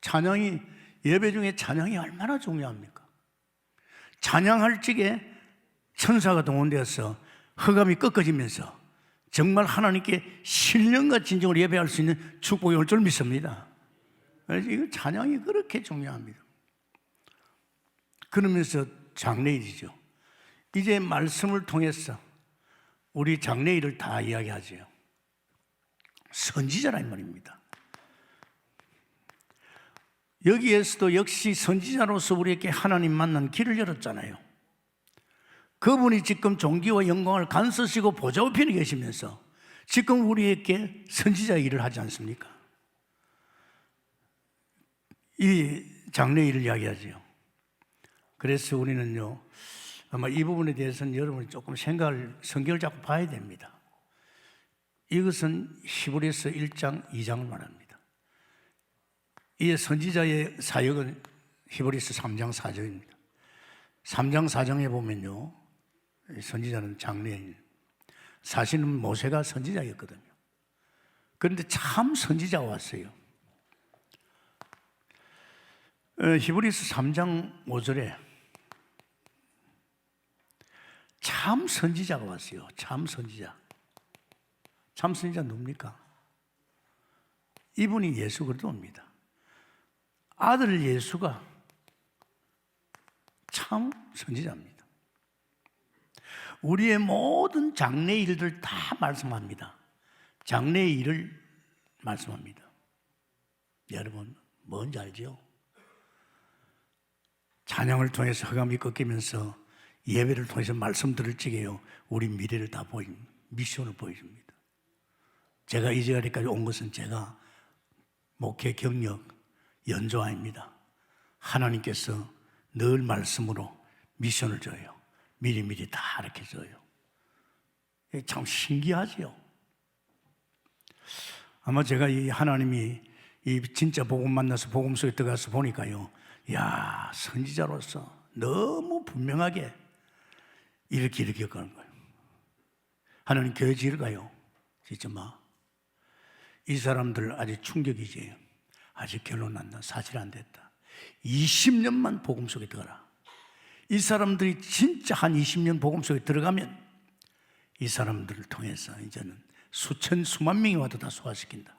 찬양이, 예배 중에 찬양이 얼마나 중요합니까? 찬양할 적에 천사가 동원되어서 흑암이 꺾어지면서 정말 하나님께 신령과 진정으로 예배할 수 있는 축복이 올 줄 믿습니다. 이거 찬양이 그렇게 중요합니다. 그러면서 장래일이죠. 이제 말씀을 통해서 우리 장래일을 다 이야기하죠. 선지자라 이 말입니다. 여기에서도 역시 선지자로서 우리에게 하나님 만난 길을 열었잖아요. 그분이 지금 존귀와 영광을 간서시고 보좌 우편에 계시면서 지금 우리에게 선지자 일을 하지 않습니까? 이 장래일을 이야기하죠. 그래서 우리는요, 아마 이 부분에 대해서는 여러분이 조금 성경을 자꾸 봐야 됩니다. 이것은 히브리서 1장 2장을 말합니다. 이 선지자의 사역은 히브리서 3장 4절입니다. 3장 4장에 보면요, 선지자는 장래일, 사실은 모세가 선지자였거든요. 그런데 참 선지자가 왔어요. 히브리서 3장 5절에 참 선지자가 왔어요. 참 선지자. 참 선지자 누굽니까? 이분이 예수 그리스도입니다. 아들 예수가 참 선지자입니다. 우리의 모든 장래 일들 다 말씀합니다. 장래 일을 말씀합니다. 여러분 뭔지 알죠? 찬양을 통해서 흑암이 꺾이면서 예배를 통해서 말씀 들을 적에요, 우리 미래를 다 보입니다. 미션을 보여줍니다. 제가 이 자리까지 온 것은 제가 목회 경력 연조 아닙니다. 하나님께서 늘 말씀으로 미션을 줘요. 미리미리 다 이렇게 줘요. 참 신기하지요. 아마 제가 이 하나님이 이 진짜 복음 만나서 복음 속에 들어가서 보니까요, 야, 선지자로서 너무 분명하게 이렇게 가는 거예요. 하나님 교회 지을 가요. 진짜 이 사람들 아직 충격이지. 아직 결론 안 나. 사실 안 됐다. 20년만 복음 속에 들어가라. 이 사람들이 진짜 한 20년 복음 속에 들어가면 이 사람들을 통해서 이제는 수만 명이 와도 다 소화시킨다.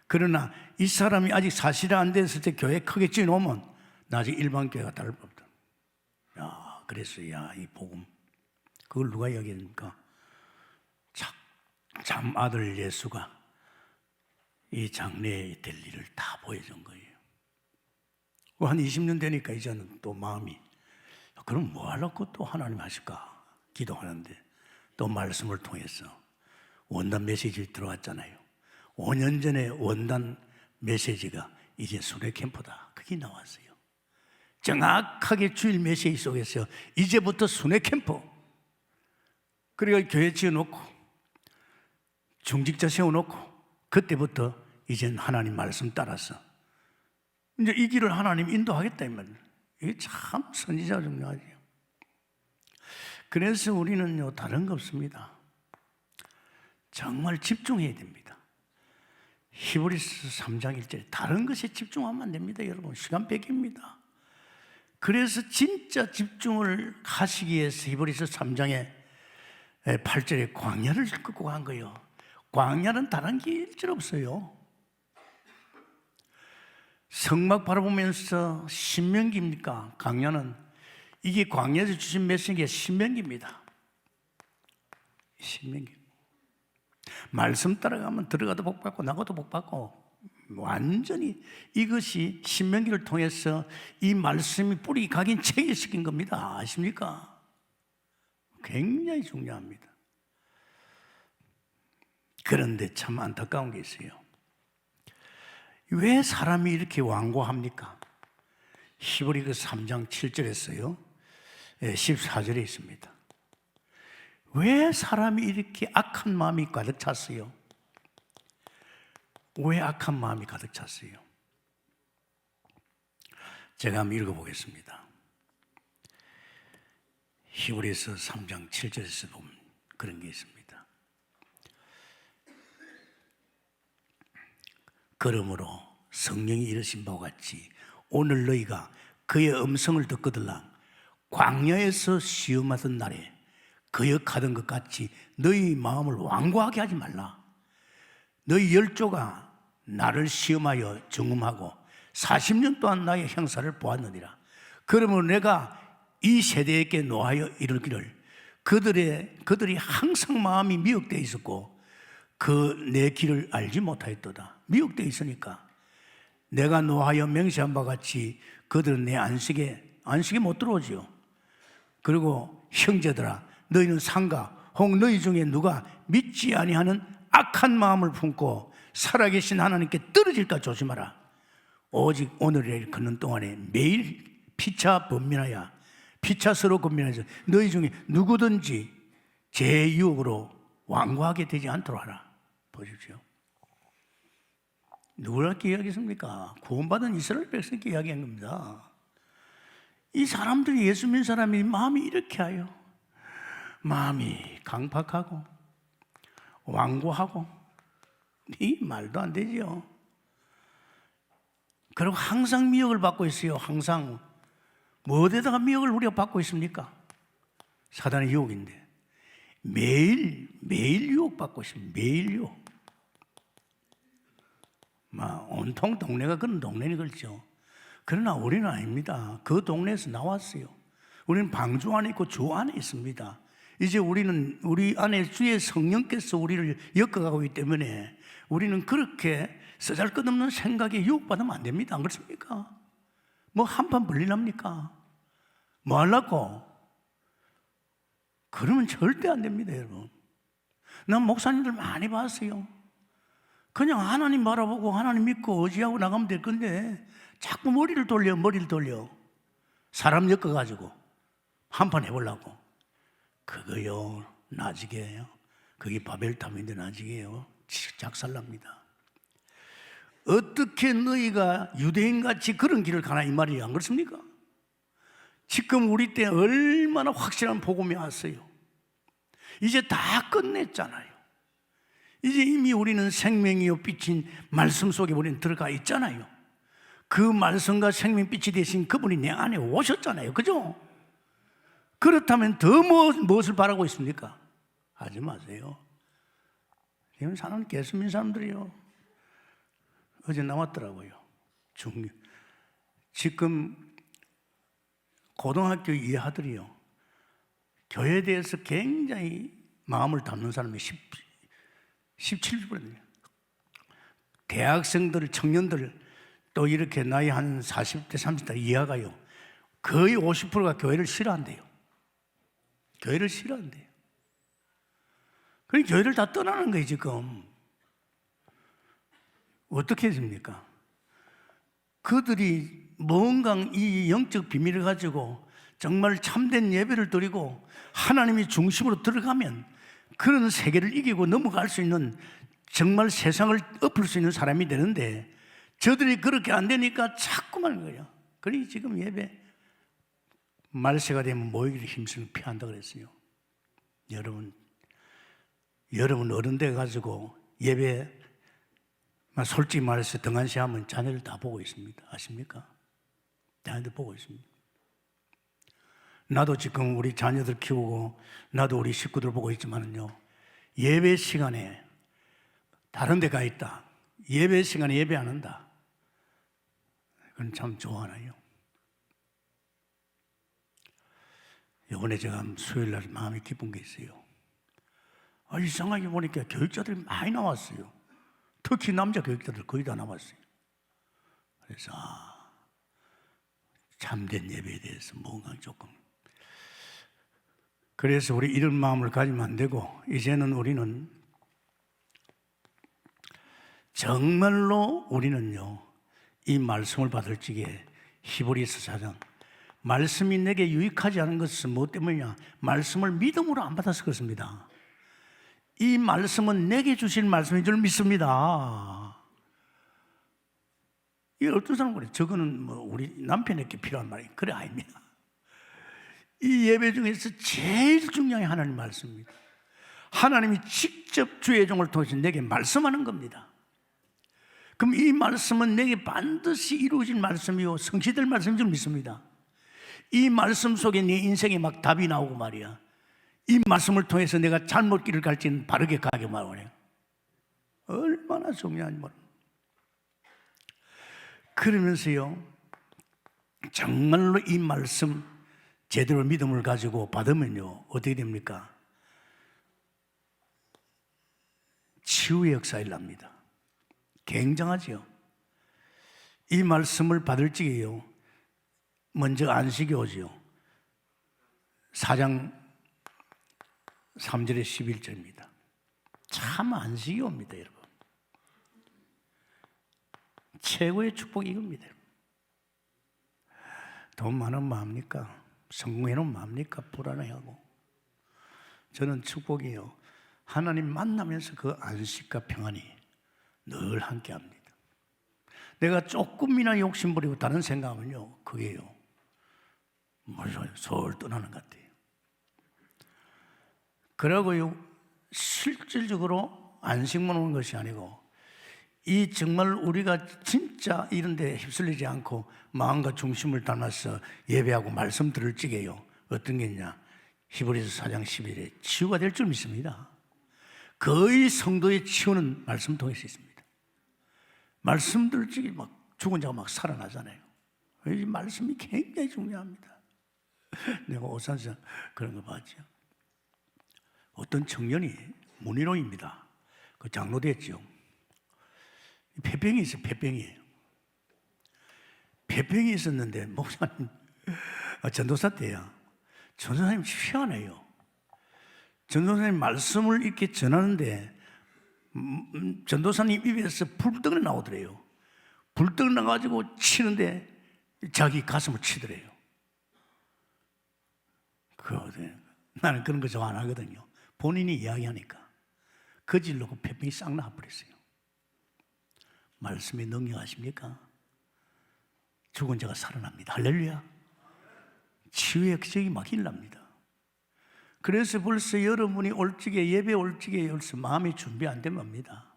그러나 이 사람이 아직 사실이 안 됐을 때 교회 크게 지어놓으면 나중에 일반 교회가 다를 법다. 야, 그래서 이 복음, 그걸 누가 이야기합니까? 참 아들 예수가 이 장래에 될 일을 다 보여준 거예요. 한 20년 되니까 이제는 또 마음이, 그럼 뭐 하려고 또 하나님 하실까 기도하는데, 또 말씀을 통해서 원단 메시지 들어왔잖아요. 5년 전에 원단 메시지가 이제 순회 캠프다, 그게 나왔어요. 정확하게 주일 메시지 속에서 이제부터 순회 캠프, 그리고 교회 지어놓고 중직자 세워놓고 그때부터 이젠 하나님 말씀 따라서 이제 이 길을 하나님 인도하겠다 이 말이에요. 이게 참 선지자 중요하죠. 그래서 우리는요, 다른 거 없습니다. 정말 집중해야 됩니다. 히브리서 3장 1절에 다른 것에 집중하면 안 됩니다. 여러분, 시간 뺏깁니다. 그래서 진짜 집중을 하시기 위해서 히브리서 3장에 8절에 광야를 끌고 간 거예요. 광야는 다른 게 일절 없어요. 성막 바라보면서 신명기입니까? 광야는, 이게 광야에서 주신 메시지가 신명기입니다. 신명기. 말씀 따라가면 들어가도 복받고 나가도 복받고, 완전히 이것이 신명기를 통해서 이 말씀이 뿌리 각인 체계시킨 겁니다. 아십니까? 굉장히 중요합니다. 그런데 참 안타까운 게 있어요. 왜 사람이 이렇게 완고합니까? 히브리서 3장 7절에서요, 14절에 있습니다. 왜 사람이 이렇게 악한 마음이 가득 찼어요? 왜 악한 마음이 가득 찼어요? 제가 한번 읽어보겠습니다. 히브리서 3장 7절에서 보면 그런 게 있습니다. 그러므로 성령이 이르신 바와 같이 오늘 너희가 그의 음성을 듣거들랑 광야에서 시험하던 날에 거역하던 것 같이 너희 마음을 완고하게 하지 말라. 너희 열조가 나를 시험하여 정음하고 40년 동안 나의 형사를 보았느니라. 그러므로 내가 이 세대에게 노하여 이르기를 그들이 항상 마음이 미혹되어 있었고 그 내 길을 알지 못하였도다. 미혹되어 있으니까 내가 노하여 맹세한 바 같이 그들은 내 안식에 못 들어오지요. 그리고 형제들아, 너희는 삼가 혹 너희 중에 누가 믿지 아니하는 악한 마음을 품고 살아계신 하나님께 떨어질까 조심하라. 오직 오늘의 걷는 동안에 매일 피차 번민하여 피차 서로 권면해서 너희 중에 누구든지 제 유혹으로 완고하게 되지 않도록 하라. 보십시오. 누구랄 이야기했습니까? 구원받은 이스라엘 백성께 이야기한 겁니다. 이 사람들이 예수 믿는 사람이 마음이 이렇게 하여 마음이 강팍하고 완고하고 이 말도 안 되죠. 그리고 항상 미혹을 받고 있어요. 항상 뭐에다가 미혹을 우리가 받고 있습니까? 사단의 유혹인데 매일 유혹받고 있습니다. 매일 유혹. 온통 동네가 그런 동네니 그렇죠. 그러나 우리는 아닙니다. 그 동네에서 나왔어요. 우리는 방주 안에 있고 주 안에 있습니다. 이제 우리는 우리 안에 주의 성령께서 우리를 엮어가고 있기 때문에 우리는 그렇게 쓰잘것없는 생각에 유혹받으면 안 됩니다. 안 그렇습니까? 뭐 한판 벌리랍니까? 뭐 하려고? 그러면 절대 안 됩니다, 여러분. 난 목사님들 많이 봤어요. 그냥 하나님 바라보고 하나님 믿고 의지하고 나가면 될 건데 자꾸 머리를 돌려. 사람 엮어가지고 한판 해보려고. 그거요, 나중에요. 그게 바벨탑인데 나중에요, 작살납니다. 어떻게 너희가 유대인같이 그런 길을 가나 이 말이에요. 안 그렇습니까? 지금 우리 때 얼마나 확실한 복음이 왔어요. 이제 다 끝냈잖아요. 이제 이미 우리는 생명이요 빛인 말씀 속에 우리는 들어가 있잖아요. 그 말씀과 생명 빛이 되신 그분이 내 안에 오셨잖아요. 그죠? 그렇다면 더 무엇을 바라고 있습니까? 하지 마세요. 지금 사는 예수민 사람들이요, 어제 나왔더라고요. 지금 고등학교 이 아들이요, 교회에 대해서 굉장히 마음을 담는 사람이 17%. 대학생들, 청년들 또 이렇게 나이 한 40대, 30대 이하가요, 거의 50%가 교회를 싫어한대요. 교회를 싫어한대요. 그러니까 교회를 다 떠나는 거예요, 지금. 어떻게 해줍니까? 그들이 뭔가 이 영적 비밀을 가지고 정말 참된 예배를 드리고 하나님이 중심으로 들어가면 그런 세계를 이기고 넘어갈 수 있는, 정말 세상을 엎을 수 있는 사람이 되는데 저들이 그렇게 안 되니까 자꾸만 거예요. 그러니 지금 예배 말세가 되면 모이기를 힘쓰는 피한다 그랬어요. 여러분 어른 돼 가지고 예배 솔직히 말해서 등한시 하면 자녀들 다 보고 있습니다. 아십니까? 자녀들 보고 있습니다. 나도 지금 우리 자녀들 키우고 나도 우리 식구들 보고 있지만은요, 예배 시간에 다른 데 가 있다, 예배 시간에 예배 안 한다, 그건 참 좋아하나요? 이번에 제가 수요일 날 마음이 기쁜 게 있어요. 이상하게 보니까 교육자들이 많이 나왔어요. 특히 남자 교육자들 거의 다 나왔어요. 그래서 참된 예배에 대해서 뭔가 조금, 그래서 우리 이런 마음을 가지면 안 되고 이제는 우리는 정말로 우리는요, 이 말씀을 받을 적에 히브리서 4장, 말씀이 내게 유익하지 않은 것은 무엇 때문이냐? 말씀을 믿음으로 안 받아서 그렇습니다. 이 말씀은 내게 주신 말씀인 줄 믿습니다. 이 어떤 사람은 그래, 저거는 뭐 우리 남편에게 필요한 말이에요. 그래, 아닙니다. 이 예배 중에서 제일 중요한 게 하나님 말씀입니다. 하나님이 직접 주의 종을 통해서 내게 말씀하는 겁니다. 그럼 이 말씀은 내게 반드시 이루어질 말씀이요, 성취될 말씀인 줄 믿습니다. 이 말씀 속에 내 인생에 막 답이 나오고 말이야. 이 말씀을 통해서 내가 잘못 길을 갈지는 바르게 가게 말하네요. 얼마나 중요한 말. 그러면서요, 정말로 이 말씀 제대로 믿음을 가지고 받으면요, 어떻게 됩니까? 치유의 역사 일납니다. 굉장하지요. 이 말씀을 받을 적에요, 먼저 안식이 오지요. 4장 3절에 11절입니다. 참 안식이 옵니다, 여러분. 최고의 축복이 이겁니다. 돈 많으면 뭐합니까? 성공해놓으면 뭐합니까? 불안해하고. 저는 축복이요, 하나님 만나면서 그 안식과 평안이 늘 함께합니다. 내가 조금이나 욕심부리고 다른 생각하면요, 그게요, 서울 떠나는 것 같아요. 그러고요, 실질적으로 안식만 오는 것이 아니고, 이 정말 우리가 진짜 이런 데 휩쓸리지 않고 마음과 중심을 담아서 예배하고 말씀 들을 적에요, 어떤 게 있냐, 히브리서 4장 11에 치유가 될 줄 믿습니다. 거의 성도의 치유는 말씀 통해서 있습니다. 말씀 들을 적에 막 죽은 자가 막 살아나잖아요. 이 말씀이 굉장히 중요합니다. 내가 오산에서 그런 거 봤죠. 어떤 청년이 문희롱입니다. 그 장로 됐죠. 폐병이 있어요. 폐병이 있었는데 목사님, 전도사 때야, 전도사님 희한해요. 전도사님 말씀을 이렇게 전하는데 전도사님 입에서 불덩이 나오더래요. 불덩이 나가지고 치는데 자기 가슴을 치더래요. 나는 그런 거 좋아 안 하거든요. 본인이 이야기하니까 그 질로 그 폐병이 싹 나와버렸어요. 말씀에 능력하십니까? 죽은 자가 살아납니다. 할렐루야. 치유의 기적이 막 일납니다. 그래서 벌써 여러분이 올직에, 예배 올직에 벌써 마음이 준비 안 되면 합니다.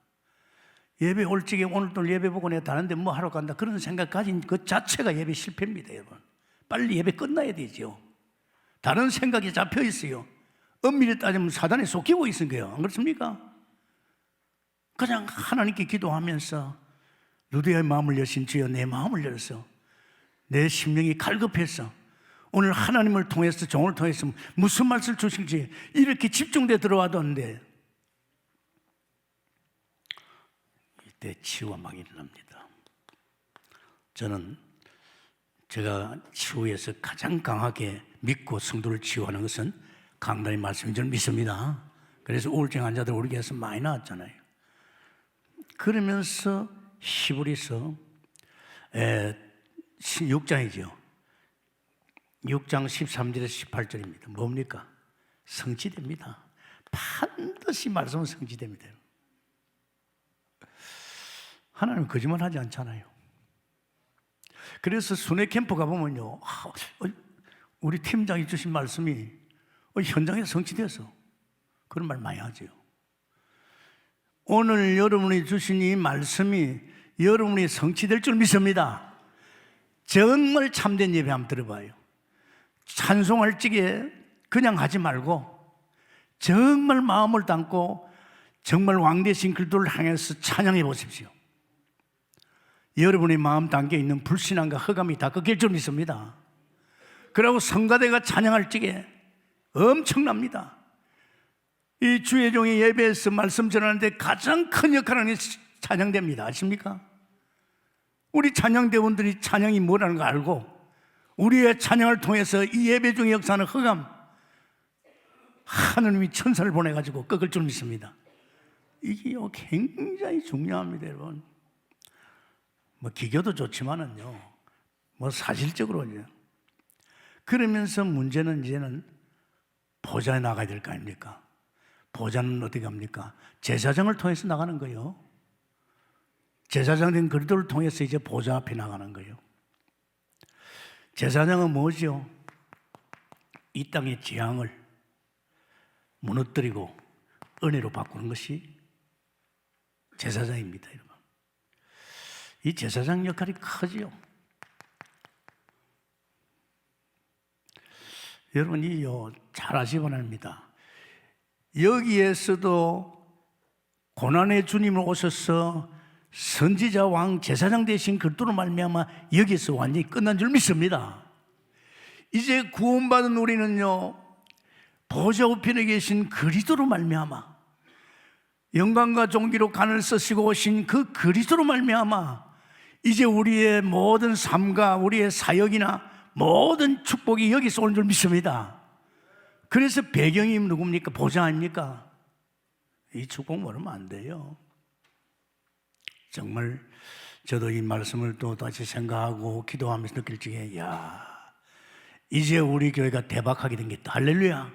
예배 올직에 오늘 또 예배 보고 내가 다른데 뭐 하러 간다, 그런 생각 가진 그 자체가 예배 실패입니다, 여러분. 빨리 예배 끝나야 되죠. 다른 생각이 잡혀 있어요. 엄밀히 따지면 사단에 속히고 있는 거예요. 안 그렇습니까? 그냥 하나님께 기도하면서 루디아의 마음을 여신 주여, 내 마음을 열어서 내 심령이 갈급해서 오늘 하나님을 통해서, 종을 통해서 무슨 말씀을 주실지 이렇게 집중돼 들어와뒀는데 이때 치유가 막 일어납니다. 저는 제가 치유에서 가장 강하게 믿고 성도를 치유하는 것은 강단의 말씀인 줄 믿습니다. 그래서 우울증 환자들 우리 교회에서 많이 나왔잖아요. 그러면서 히브리서 6장이죠. 6장 13절에서 18절입니다. 뭡니까? 성취됩니다. 반드시 말씀은 성취됩니다. 하나님 거짓말 하지 않잖아요. 그래서 순회 캠프 가보면요, 우리 팀장이 주신 말씀이 현장에 성취돼서 그런 말 많이 하죠. 오늘 여러분이 주신 이 말씀이 여러분이 성취될 줄 믿습니다. 정말 참된 예배 한번 들어봐요. 찬송할 적에 그냥 하지 말고 정말 마음을 담고 정말 왕되신 그리스도를 향해서 찬양해 보십시오. 여러분의 마음 담겨 있는 불신앙과 허감이 다 꺾일 줄 믿습니다. 그리고 성가대가 찬양할 적에 엄청납니다. 이 주의 종이 예배에서 말씀 전하는데 가장 큰 역할을 하는 게 찬양대입니다. 아십니까? 우리 찬양대원들이 찬양이 뭐라는 거 알고 우리의 찬양을 통해서 이 예배 중에 역사하는 흑암, 하느님이 천사를 보내가지고 꺾을 줄 믿습니다. 이게 굉장히 중요합니다, 여러분. 뭐 기교도 좋지만은요, 뭐 사실적으로요. 그러면서 문제는 이제는 보좌에 나가야 될 거 아닙니까? 보좌는 어떻게 합니까? 제사장을 통해서 나가는 거예요. 제사장 된 그리스도를 통해서 이제 보좌 앞에 나가는 거예요. 제사장은 뭐죠? 이 땅의 재앙을 무너뜨리고 은혜로 바꾸는 것이 제사장입니다, 여러분. 이 제사장 역할이 크지요. 여러분이 잘 아시기 바랍니다. 여기에서도 고난의 주님을 오셔서 선지자 왕 제사장 되신 그리스도로 말미암아 여기서 완전히 끝난 줄 믿습니다. 이제 구원받은 우리는요, 보좌 우편에 계신 그리스도로 말미암아 영광과 존귀로 간을 쓰시고 오신 그 그리스도로 말미암아 이제 우리의 모든 삶과 우리의 사역이나 모든 축복이 여기서 오는 줄 믿습니다. 그래서 배경이 누굽니까? 보좌 아닙니까? 이 축복 모르면 안 돼요. 정말 저도 이 말씀을 또 다시 생각하고 기도하면서 느낄 적에, 야, 이제 우리 교회가 대박하게 된겠다. 할렐루야.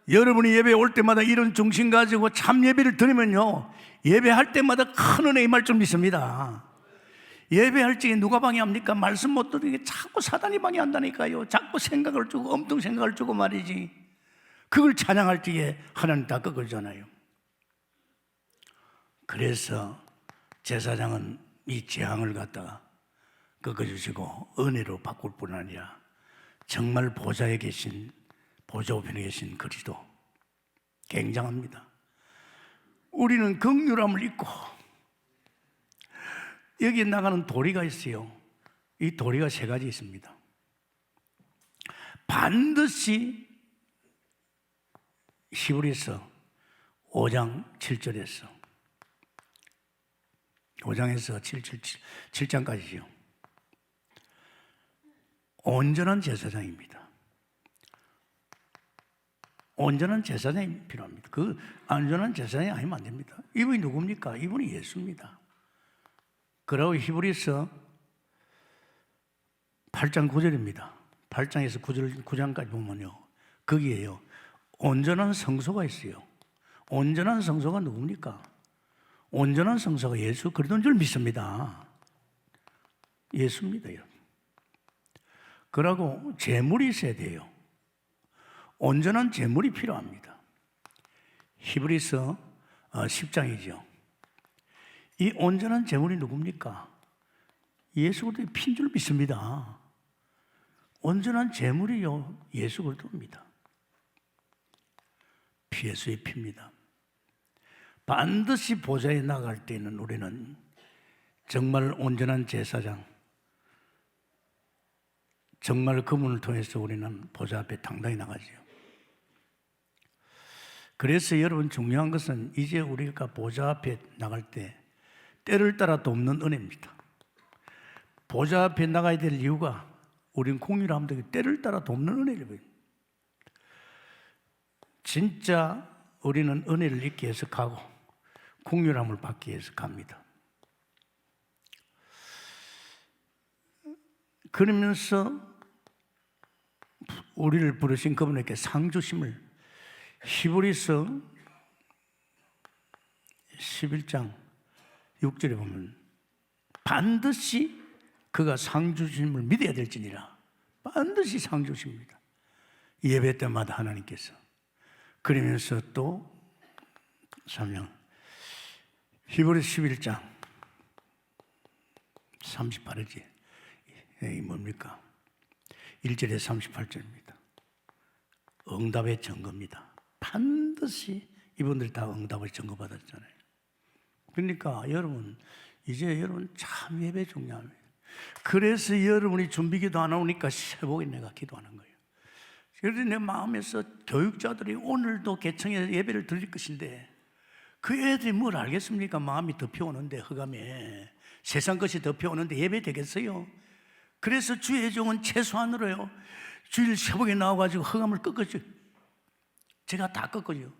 여러분이 예배 올 때마다 이런 중심 가지고 참 예배를 드리면요, 예배할 때마다 큰 은혜 임할 줄 믿습니다. 예배할 적에 누가 방해합니까? 말씀 못 들으니까 자꾸 사단이 방해한다니까요. 자꾸 생각을 주고 엉뚱 생각을 주고 말이지. 그걸 찬양할 적에 하나님 다 꺾어주잖아요. 그래서 제사장은 이 재앙을 갖다가 꺾어주시고 은혜로 바꿀 뿐 아니라 정말 보좌에 계신, 보좌 우편에 계신 그리스도, 굉장합니다. 우리는 긍휼함을 입고 여기에 나가는 도리가 있어요. 이 도리가 세 가지 있습니다. 반드시 히브리서 5장 7절에서 5장에서 7장까지죠. 온전한 제사장입니다. 온전한 제사장이 필요합니다. 그 안전한 제사장이 아니면 안 됩니다. 이분이 누굽니까? 이분이 예수입니다. 그리고 히브리서 8장 9절입니다. 8장에서 9장까지 보면요, 거기에요, 온전한 성소가 있어요. 온전한 성소가 누굽니까? 온전한 성소가 예수 그리스도인 줄 믿습니다. 예수입니다, 여러분. 그러고 제물이 있어야 돼요. 온전한 제물이 필요합니다. 히브리서 10장이죠. 이 온전한 제물이 누굽니까? 예수 그리스도의 피인 줄 믿습니다. 온전한 제물이요, 예수 그리스도입니다. 피, 예수의 피입니다. 반드시 보좌에 나갈 때는 우리는 정말 온전한 제사장, 정말 그분을 통해서 우리는 보좌 앞에 당당히 나가죠. 그래서 여러분, 중요한 것은 이제 우리가 보좌 앞에 나갈 때 때를 따라 돕는 은혜입니다. 보좌 앞에 나가야 될 이유가 우리는 공유를 하면 때를 따라 돕는 은혜를, 진짜 우리는 은혜를 잊기 위해서 가고 공유함을 받기 위해서 갑니다. 그러면서 우리를 부르신 그분에게 상 주심을 히브리서 11장 6절에 보면 반드시 그가 상 주심을 믿어야 될지니라. 반드시 상 주십니다. 예배 때마다 하나님께서. 그러면서 또 설명, 히브리서 11장 38이지. 이 뭡니까? 1절에 38절입니다. 응답의 증거입니다. 반드시 이분들이 다 응답을 증거받았잖아요. 그러니까 여러분, 이제 여러분 참 예배 중요합니다. 그래서 여러분이 준비기도 안 오니까 새벽에 내가 기도하는 거예요. 그래서 내 마음에서 교육자들이 오늘도 개청에 예배를 드릴 것인데 그 애들이 뭘 알겠습니까? 마음이 덮여오는데, 흑암에 세상 것이 덮여오는데 예배 되겠어요? 그래서 주의 종은 최소한으로요, 주일 새벽에 나와가지고 흑암을 꺾어줘요. 제가 다 꺾어줘요.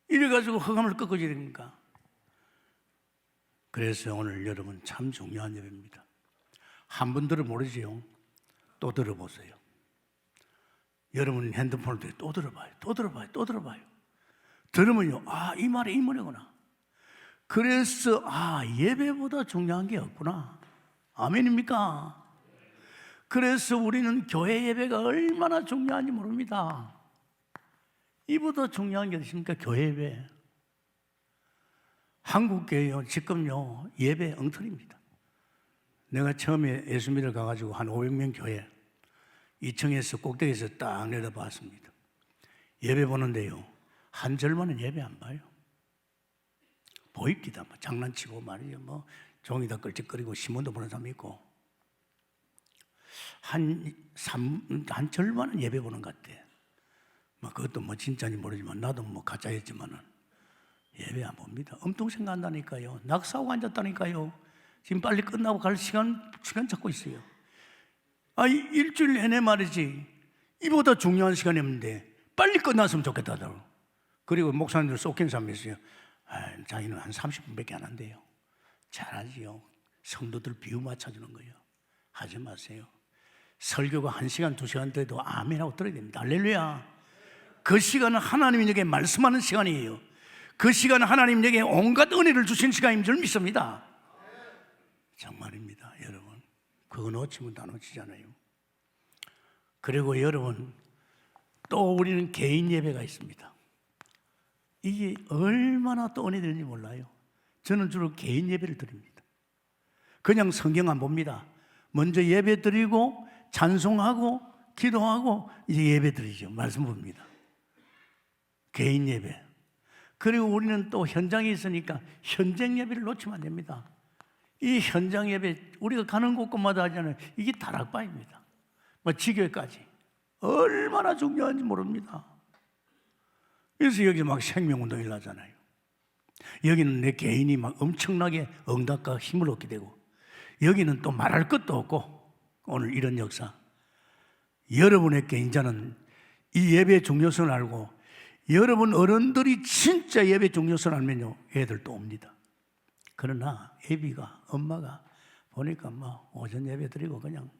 이래가지고 흑암을 꺾어줘야 됩니까? 그래서 오늘 여러분 참 중요한 예배입니다. 한 번 들어 모르지요? 또 들어보세요. 여러분 핸드폰을 또 들어봐요. 또 들어봐요. 또 들어봐요. 들으면요, 아, 이 말이 이 말이구나. 그래서 예배보다 중요한 게 없구나. 아멘입니까? 그래서 우리는 교회 예배가 얼마나 중요한지 모릅니다. 이보다 중요한 게 있습니까? 교회 예배. 한국 교회요, 지금요, 예배 엉터리입니다. 내가 처음에 예수미를 가가지고 한 500명 교회 2층에서 꼭대기에서 딱 내려봤습니다. 예배 보는데요, 한 절반은 예배 안 봐요. 보입니다. 뭐 장난치고 말이죠. 뭐 종이다 끌적거리고 신문도 보는 사람이 있고 한 절반은 예배 보는 것 같아. 뭐 그것도 뭐 진짜인지 모르지만 나도 뭐 가짜였지만은 예배 안 봅니다. 엄청 생각한다니까요. 낙서하고 앉았다니까요. 지금 빨리 끝나고 갈 시간 찾고 있어요. 일주일 내내 말이지. 이보다 중요한 시간이 없는데 빨리 끝났으면 좋겠다더라고. 그리고 목사님들 쏟긴 사람이 있어요. 자기는 한 30분밖에 안 한대요. 잘하지요. 성도들 비유 맞춰주는 거예요. 하지 마세요. 설교가 1시간, 2시간 돼도 아멘하고 들어야 됩니다. 할렐루야. 그 시간은 하나님이 내게 말씀하는 시간이에요. 그 시간은 하나님 내게 온갖 은혜를 주신 시간인 줄 믿습니다. 정말입니다, 여러분. 그거 놓치면 다 놓치잖아요. 그리고 여러분, 또 우리는 개인 예배가 있습니다. 이게 얼마나 또 은혜 되는지 몰라요. 저는 주로 개인 예배를 드립니다. 그냥 성경 안 봅니다. 먼저 예배 드리고 찬송하고 기도하고 이제 예배 드리죠. 말씀 봅니다. 개인 예배. 그리고 우리는 또 현장에 있으니까 현장 예배를 놓치면 안 됩니다. 이 현장 예배 우리가 가는 곳곳마다 하잖아요. 이게 다락방입니다. 뭐 지교회까지 얼마나 중요한지 모릅니다. 그래서 여기 막 생명운동을 하잖아요. 여기는 내 개인이 막 엄청나게 응답과 힘을 얻게 되고, 여기는 또 말할 것도 없고, 오늘 이런 역사. 여러분의 개인자는 이 예배의 중요성을 알고, 여러분 어른들이 진짜 예배 중요성을 알면요, 애들 또 옵니다. 그러나 애비가, 엄마가 보니까 뭐 오전 예배 드리고 그냥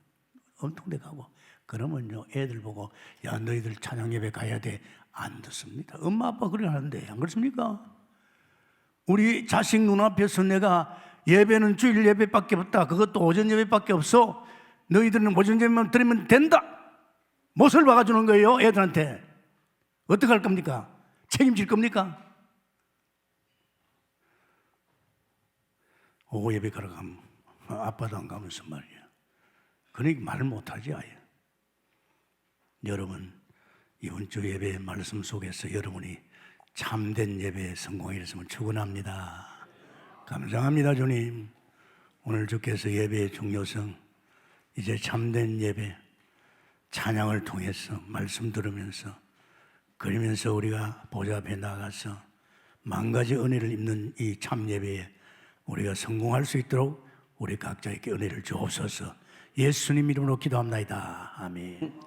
엄통대 가고, 그러면요 애들 보고 야 너희들 찬양 예배 가야 돼, 안 듣습니다. 엄마 아빠 그래 하는데 안 그렇습니까? 우리 자식 눈앞에서 내가 예배는 주일 예배밖에 없다, 그것도 오전 예배밖에 없어, 너희들은 오전 예배만 드리면 된다, 못을 박아주는 거예요. 애들한테 어떻게 할 겁니까? 책임질 겁니까? 오후 예배 가러 가면 아빠도 안 가면서 말이야. 그러니까 말을 못하지 아예. 여러분, 이번 주 예배의 말씀 속에서 여러분이 참된 예배에 성공했으면 축원합니다. 감사합니다, 주님. 오늘 주께서 예배의 중요성, 이제 참된 예배, 찬양을 통해서 말씀 들으면서, 그러면서 우리가 보좌 앞에 나가서 만가지 은혜를 입는 이 참 예배에 우리가 성공할 수 있도록 우리 각자에게 은혜를 주옵소서. 예수님 이름으로 기도합나이다. 아멘.